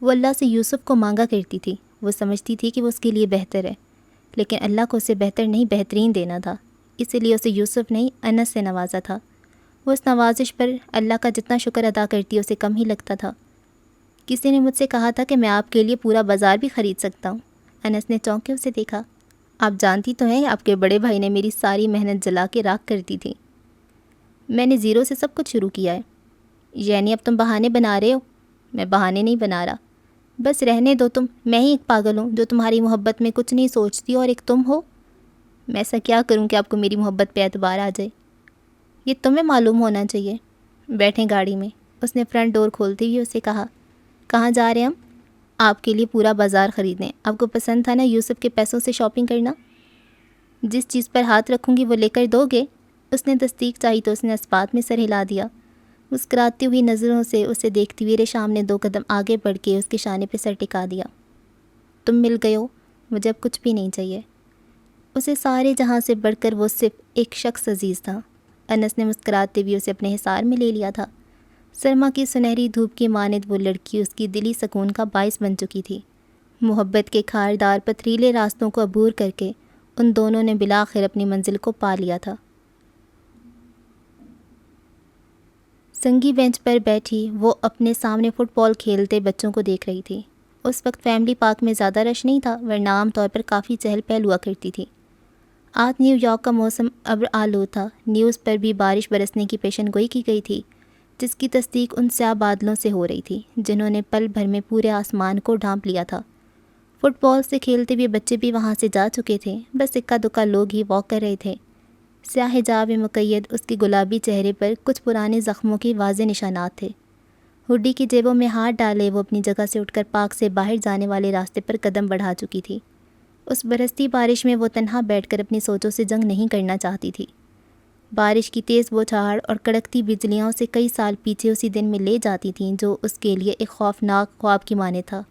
وہ اللہ سے یوسف کو مانگا کرتی تھی۔ وہ سمجھتی تھی کہ وہ اس کے لیے بہتر ہے، لیکن اللہ کو اسے بہتر نہیں بہترین دینا تھا، اسی لیے اسے یوسف نہیں انس سے نوازا تھا۔ وہ اس نوازش پر اللہ کا جتنا شکر ادا کرتی اسے کم ہی لگتا تھا۔ کسی نے مجھ سے کہا تھا کہ میں آپ کے لیے پورا بازار بھی خرید سکتا ہوں۔ انس نے چونک کے اسے دیکھا۔ آپ جانتی تو ہیں آپ کے بڑے بھائی نے میری ساری محنت جلا کے راکھ کر دی تھی۔ میں نے زیرو سے سب کچھ شروع کیا ہے۔ یعنی اب تم بہانے بنا رہے ہو؟ میں بہانے نہیں بنا رہا، بس رہنے دو تم، میں ہی ایک پاگل ہوں جو تمہاری محبت میں کچھ نہیں سوچتی، اور ایک تم ہو۔ میں ایسا کیا کروں کہ آپ کو میری محبت پہ اعتبار آ جائے؟ یہ تمہیں معلوم ہونا چاہیے۔ بیٹھیں گاڑی میں، اس نے فرنٹ ڈور کھولتے ہوئے اسے کہا۔ کہاں جا رہے ہم؟ آپ کے لیے پورا بازار خریدنے۔ آپ کو پسند تھا نا یوسف کے پیسوں سے شاپنگ کرنا؟ جس چیز پر ہاتھ رکھوں گی وہ لے کر دو گے؟ اس نے تصدیق چاہی تو اس نے اس بات میں سر ہلا دیا۔ مسکراتی ہوئی نظروں سے اسے دیکھتی ہوئے ریشام نے 2 قدم آگے بڑھ کے اس کے شانے پہ سر ٹکا دیا۔ تم مل گئے ہو، مجھے اب کچھ بھی نہیں چاہیے۔ اسے سارے جہاں سے بڑھ کر وہ صرف ایک شخص عزیز تھا۔ انس نے مسکراتے ہوئے اسے اپنے حصار میں لے لیا تھا۔ سرما کی سنہری دھوپ کی مانند وہ لڑکی اس کی دلی سکون کا باعث بن چکی تھی۔ محبت کے کھاردار پتھریلے راستوں کو عبور کر کے ان دونوں نے بالآخر اپنی منزل کو پا لیا تھا۔ سنگی بینچ پر بیٹھی وہ اپنے سامنے فٹ بال کھیلتے بچوں کو دیکھ رہی تھی۔ اس وقت فیملی پارک میں زیادہ رش نہیں تھا، ورنہ عام طور پر کافی چہل پہل ہوا کرتی تھی۔ آج نیو یارک کا موسم ابر آلود تھا۔ نیوز پر بھی بارش برسنے کی پیشن گوئی کی گئی تھی، جس کی تصدیق ان سیاہ بادلوں سے ہو رہی تھی جنہوں نے پل بھر میں پورے آسمان کو ڈھانپ لیا تھا۔ فٹ بال سے کھیلتے ہوئے بچے بھی وہاں سے جا چکے تھے، بس اکا دکا لوگ ہی واک کر رہے تھے۔ سیاہ حجاب مقید اس کے گلابی چہرے پر کچھ پرانے زخموں کے واضح نشانات تھے۔ ہڈی کی جیبوں میں ہاتھ ڈالے وہ اپنی جگہ سے اٹھ کر پارک سے باہر جانے والے راستے پر قدم بڑھا چکی تھی۔ اس برستی بارش میں وہ تنہا بیٹھ کر اپنی سوچوں سے جنگ نہیں کرنا چاہتی تھی۔ بارش کی تیز بوچھاڑ اور کڑکتی بجلیاں اسے کئی سال پیچھے اسی دن میں لے جاتی تھیں جو اس کے لیے ایک خوفناک خواب کی مانند تھا۔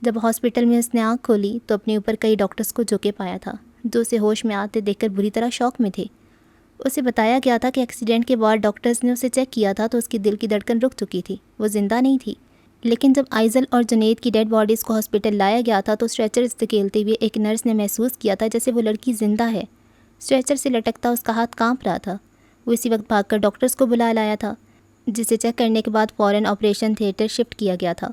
جب ہاسپٹل میں اس نے آنکھ کھولی تو اپنے اوپر کئی ڈاکٹرز کو جھکے پایا تھا جو اسے ہوش میں آتے دیکھ کر بری طرح شوق میں تھے۔ اسے بتایا گیا تھا کہ ایکسیڈنٹ کے بعد ڈاکٹرز نے اسے چیک کیا تھا تو اس کی دل کی دھڑکن رک چکی تھی، وہ زندہ نہیں تھی۔ لیکن جب آئزل اور جنید کی ڈیڈ باڈیز کو ہاسپٹل لایا گیا تھا تو اسٹریچر دھکیلتے ہوئے ایک نرس نے محسوس کیا تھا جیسے وہ لڑکی زندہ ہے۔ اسٹریچر سے لٹکتا اس کا ہاتھ کانپ رہا تھا۔ وہ اسی وقت بھاگ کر ڈاکٹرز کو بلا لایا تھا، جسے چیک کرنے کے بعد فوراً آپریشن تھیٹر شفٹ کیا گیا تھا۔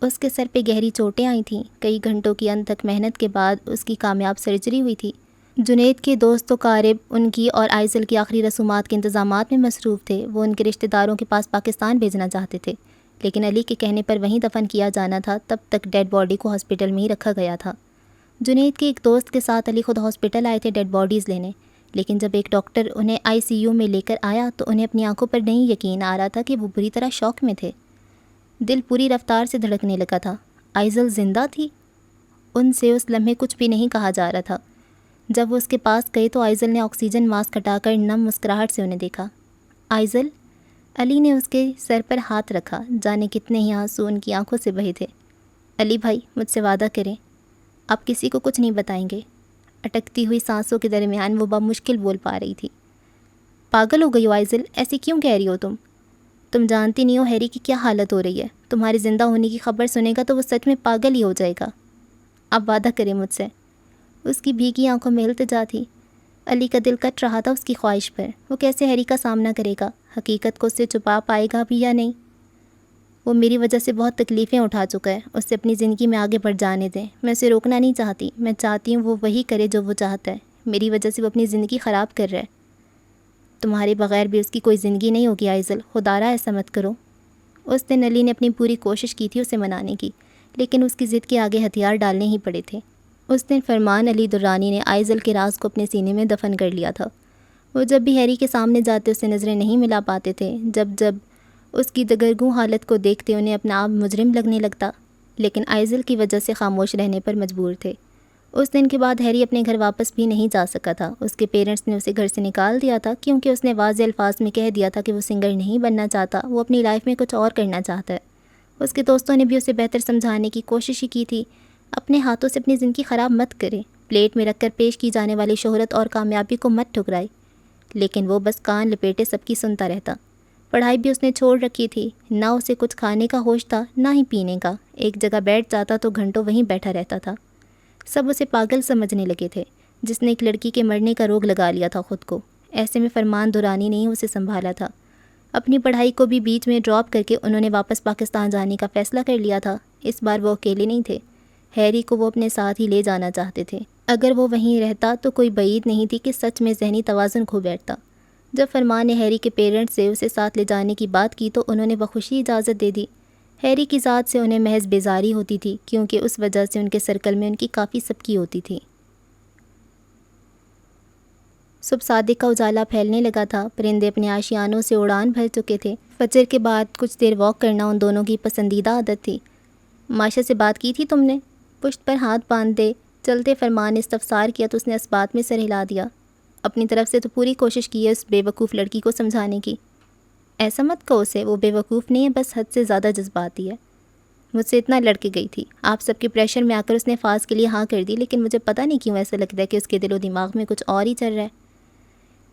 اس کے سر پہ گہری چوٹیں آئی تھیں۔ کئی گھنٹوں کی انتھک محنت کے بعد اس کی کامیاب سرجری ہوئی تھی۔ جنید کے دوست و قارب ان کی اور آئزل کی آخری رسومات کے انتظامات میں مصروف تھے۔ وہ ان کے رشتہ داروں کے پاس پاکستان بھیجنا چاہتے تھے، لیکن علی کے کہنے پر وہیں دفن کیا جانا تھا۔ تب تک ڈیڈ باڈی کو ہاسپٹل میں ہی رکھا گیا تھا۔ جنید کے ایک دوست کے ساتھ علی خود ہاسپٹل آئے تھے ڈیڈ باڈیز لینے، لیکن جب ایک ڈاکٹر انہیں ICU میں لے کر آیا تو انہیں اپنی آنکھوں پر نہیں یقین آ رہا تھا کہ وہ بری طرح شوق میں تھے۔ دل پوری رفتار سے دھڑکنے لگا تھا۔ آئزل زندہ تھی؟ ان سے اس لمحے کچھ بھی نہیں کہا جا رہا تھا۔ جب وہ اس کے پاس گئی تو آئزل نے آکسیجن ماسک ہٹا کر نم مسکراہٹ سے انہیں دیکھا۔ آئزل؟ علی نے اس کے سر پر ہاتھ رکھا، جانے کتنے ہی آنسو ان کی آنکھوں سے بہے تھے۔ علی بھائی، مجھ سے وعدہ کریں، آپ کسی کو کچھ نہیں بتائیں گے۔ اٹکتی ہوئی سانسوں کے درمیان وہ بمشکل بول پا رہی تھی۔ پاگل ہو گئی ہو آئزل، ایسے کیوں کہہ رہی ہو تم جانتی نہیں ہو ہیری کی کیا حالت ہو رہی ہے۔ تمہارے زندہ ہونے کی خبر سنے گا تو وہ سچ میں پاگل ہی ہو جائے گا۔ آپ وعدہ کریں مجھ سے۔ اس کی بھیگی آنکھوں میں التجا تھی۔ علی کا دل کٹ رہا تھا اس کی خواہش پر۔ وہ کیسے ہیری کا سامنا کرے گا؟ حقیقت کو اس سے چھپا پائے گا بھی یا نہیں؟ وہ میری وجہ سے بہت تکلیفیں اٹھا چکا ہے، اس سے اپنی زندگی میں آگے بڑھ جانے دیں۔ میں اسے روکنا نہیں چاہتی، میں چاہتی ہوں وہ وہی کرے جو وہ چاہتا ہے۔ میری وجہ سے وہ اپنی زندگی خراب کر رہا ہے۔ تمہارے بغیر بھی اس کی کوئی زندگی نہیں ہوگی آئزل، خدا را ایسا مت کرو۔ اس دن علی نے اپنی پوری کوشش کی تھی اسے منانے کی، لیکن اس کی ضد کے آگے ہتھیار ڈالنے ہی پڑے تھے۔ اس دن فرمان علی درانی نے آئزل کے راز کو اپنے سینے میں دفن کر لیا تھا۔ وہ جب بھی ہیری کے سامنے جاتے اسے نظریں نہیں ملا پاتے تھے۔ جب اس کی دگرگوں حالت کو دیکھتے انہیں اپنا آپ مجرم لگنے لگتا، لیکن آئزل کی وجہ سے خاموش رہنے پر مجبور تھے۔ اس دن کے بعد ہیری اپنے گھر واپس بھی نہیں جا سکا تھا۔ اس کے پیرنٹس نے اسے گھر سے نکال دیا تھا کیونکہ اس نے واضح الفاظ میں کہہ دیا تھا کہ وہ سنگر نہیں بننا چاہتا، وہ اپنی لائف میں کچھ اور کرنا چاہتا ہے۔ اس کے دوستوں نے بھی اسے بہتر سمجھانے کی کوشش ہی کی تھی۔ اپنے ہاتھوں سے اپنی زندگی خراب مت کرے، پلیٹ میں رکھ کر پیش کی جانے والی شہرت اور کامیابی کو مت ٹھکرائے، لیکن وہ بس کان لپیٹے سب کی سنتا رہتا۔ پڑھائی بھی اس نے چھوڑ رکھی تھی، نہ اسے کچھ کھانے کا ہوش تھا نہ ہی پینے کا۔ ایک جگہ بیٹھ جاتا تو گھنٹوں وہیں بیٹھا رہتا تھا۔ سب اسے پاگل سمجھنے لگے تھے، جس نے ایک لڑکی کے مرنے کا روگ لگا لیا تھا خود کو۔ ایسے میں فرمان دورانی نے ہی اسے سنبھالا تھا۔ اپنی پڑھائی کو بھی بیچ میں ڈراپ کر کے انہوں نے واپس پاکستان جانے کا فیصلہ کر لیا تھا۔ اس بار وہ اکیلے نہیں تھے، ہیری کو وہ اپنے ساتھ ہی لے جانا چاہتے تھے۔ اگر وہ وہیں رہتا تو کوئی بعید نہیں تھی کہ سچ میں ذہنی توازن کھو بیٹھتا۔ جب فرمان نے ہیری کے پیرنٹس سے اسے ساتھ لے جانے کی بات کی تو انہوں نے بخوشی اجازت دے دی۔ ہیری کی ذات سے انہیں محض بیزاری ہوتی تھی، کیونکہ اس وجہ سے ان کے سرکل میں ان کی کافی سبکی ہوتی تھی۔ صبح صادق کا اجالا پھیلنے لگا تھا، پرندے اپنے آشیانوں سے اڑان بھر چکے تھے۔ فجر کے بعد کچھ دیر واک کرنا ان دونوں کی پسندیدہ عادت تھی۔ ماشا سے بات کی تھی تم نے؟ پشت پر ہاتھ باندھ دے چلتے فرمان نے استفسار کیا تو اس نے اس بات میں سر ہلا دیا۔ اپنی طرف سے تو پوری کوشش کی ہے اس بے وقوف لڑکی کو سمجھانے کی۔ ایسا مت کہو اسے، وہ بے وقوف نہیں ہے، بس حد سے زیادہ جذباتی ہے۔ مجھ سے اتنا لڑ کے گئی تھی، آپ سب کے پریشر میں آ کر اس نے فاز کے لیے ہاں کر دی، لیکن مجھے پتہ نہیں کیوں ایسا لگتا ہے کہ اس کے دل و دماغ میں کچھ اور ہی چل رہا ہے۔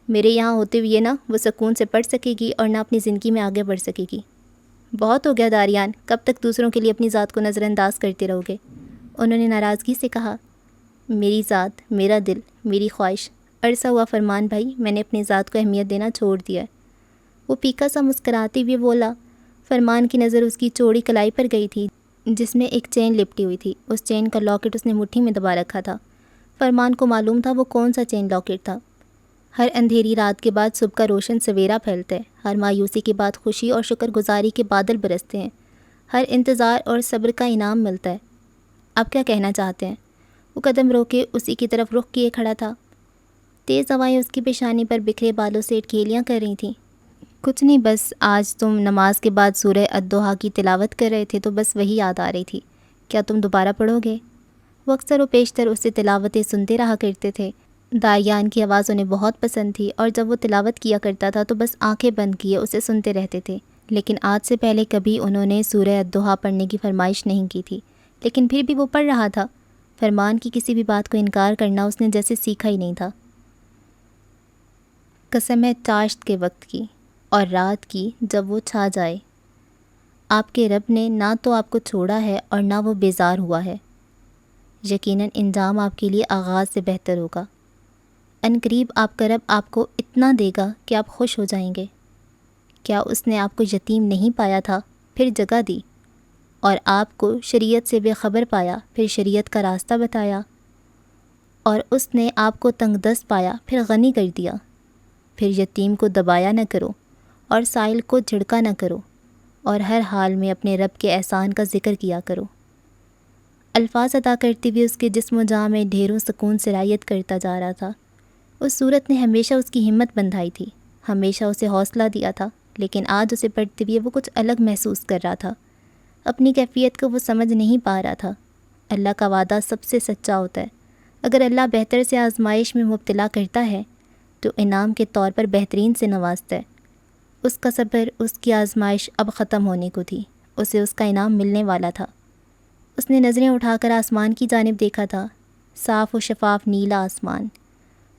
میرے یہاں ہوتے ہوئے نہ وہ سکون سے پڑھ سکے گی اور نہ اپنی زندگی میں آگے بڑھ سکے گی۔ بہت ہو گیا داریان، کب تک دوسروں کے لیے اپنی ذات کو نظر انداز کرتے رہو گے؟ انہوں نے ناراضگی سے کہا۔ میری ذات، میرا دل، میری خواہش۔ عرصہ ہوا فرمان بھائی، میں نے اپنی ذات کو اہمیت دینا چھوڑ دیا ہے۔ وہ پھیکا سا مسکراتے ہوئے بولا۔ فرمان کی نظر اس کی چوڑی کلائی پر گئی تھی جس میں ایک چین لپٹی ہوئی تھی۔ اس چین کا لاکٹ اس نے مٹھی میں دبا رکھا تھا۔ فرمان کو معلوم تھا وہ کون سا چین لاکٹ تھا۔ ہر اندھیری رات کے بعد صبح کا روشن سویرا پھیلتا ہے، ہر مایوسی کے بعد خوشی اور شکر گزاری کے بادل برستے ہیں، ہر انتظار اور صبر کا انعام ملتا ہے۔ آپ کیا کہنا چاہتے ہیں؟ وہ قدم روکے اسی کی طرف رخ کیے کھڑا تھا۔ تیز ہوائیں اس کی پیشانی پر بکھرے بالوں سے ٹکیلیاں کر رہی تھیں۔ کچھ نہیں، بس آج تم نماز کے بعد سورہ الضحیٰ کی تلاوت کر رہے تھے تو بس وہی یاد آ رہی تھی۔ کیا تم دوبارہ پڑھو گے؟ وہ اکثر و بیشتر اس سے تلاوتیں سنتے رہا کرتے تھے۔ داریان کی آواز انہیں بہت پسند تھی اور جب وہ تلاوت کیا کرتا تھا تو بس آنکھیں بند کیے اسے سنتے رہتے تھے، لیکن آج سے پہلے کبھی انہوں نے سورہ الضحیٰ پڑھنے کی فرمائش نہیں کی تھی، لیکن پھر بھی وہ پڑھ رہا تھا۔ فرمان کی کسی بھی بات کو انکار کرنا اس نے جیسے سیکھا ہی نہیں تھا۔ قسم ہے چاشت کے وقت کی اور رات کی جب وہ چھا جائے، آپ کے رب نے نہ تو آپ کو چھوڑا ہے اور نہ وہ بیزار ہوا ہے۔ یقیناً انجام آپ کے لیے آغاز سے بہتر ہوگا۔ ان قریب آپ کا رب آپ کو اتنا دے گا کہ آپ خوش ہو جائیں گے۔ کیا اس نے آپ کو یتیم نہیں پایا تھا، پھر جگہ دی، اور آپ کو شریعت سے بے خبر پایا، پھر شریعت کا راستہ بتایا، اور اس نے آپ کو تنگ دست پایا، پھر غنی کر دیا۔ پھر یتیم کو دبایا نہ کرو اور سائل کو جھڑکا نہ کرو، اور ہر حال میں اپنے رب کے احسان کا ذکر کیا کرو۔ الفاظ ادا کرتے ہوئے اس کے جسم و جاں میں ڈھیروں سکون سرایت کرتا جا رہا تھا۔ اس صورت نے ہمیشہ اس کی ہمت بندھائی تھی، ہمیشہ اسے حوصلہ دیا تھا، لیکن آج اسے پڑھتے ہوئے وہ کچھ الگ محسوس کر رہا تھا۔ اپنی کیفیت کو وہ سمجھ نہیں پا رہا تھا۔ اللہ کا وعدہ سب سے سچا ہوتا ہے۔ اگر اللہ بہتر سے آزمائش میں مبتلا کرتا ہے تو انعام کے طور پر بہترین سے نوازتا ہے۔ اس کا صبر، اس کی آزمائش اب ختم ہونے کو تھی، اسے اس کا انعام ملنے والا تھا۔ اس نے نظریں اٹھا کر آسمان کی جانب دیکھا تھا، صاف و شفاف نیلا آسمان۔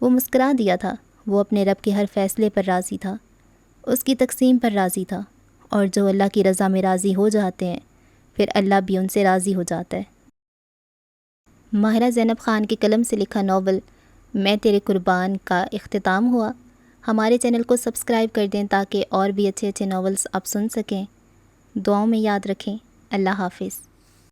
وہ مسکرا دیا تھا، وہ اپنے رب کے ہر فیصلے پر راضی تھا، اس کی تقسیم پر راضی تھا، اور جو اللہ کی رضا میں راضی ہو جاتے ہیں پھر اللہ بھی ان سے راضی ہو جاتا ہے۔ ماہرہ زینب خان کے قلم سے لکھا ناول میں تیرے قربان کا اختتام ہوا۔ ہمارے چینل کو سبسکرائب کر دیں تاکہ اور بھی اچھے اچھے ناولز آپ سن سکیں۔ دعاؤں میں یاد رکھیں۔ اللہ حافظ۔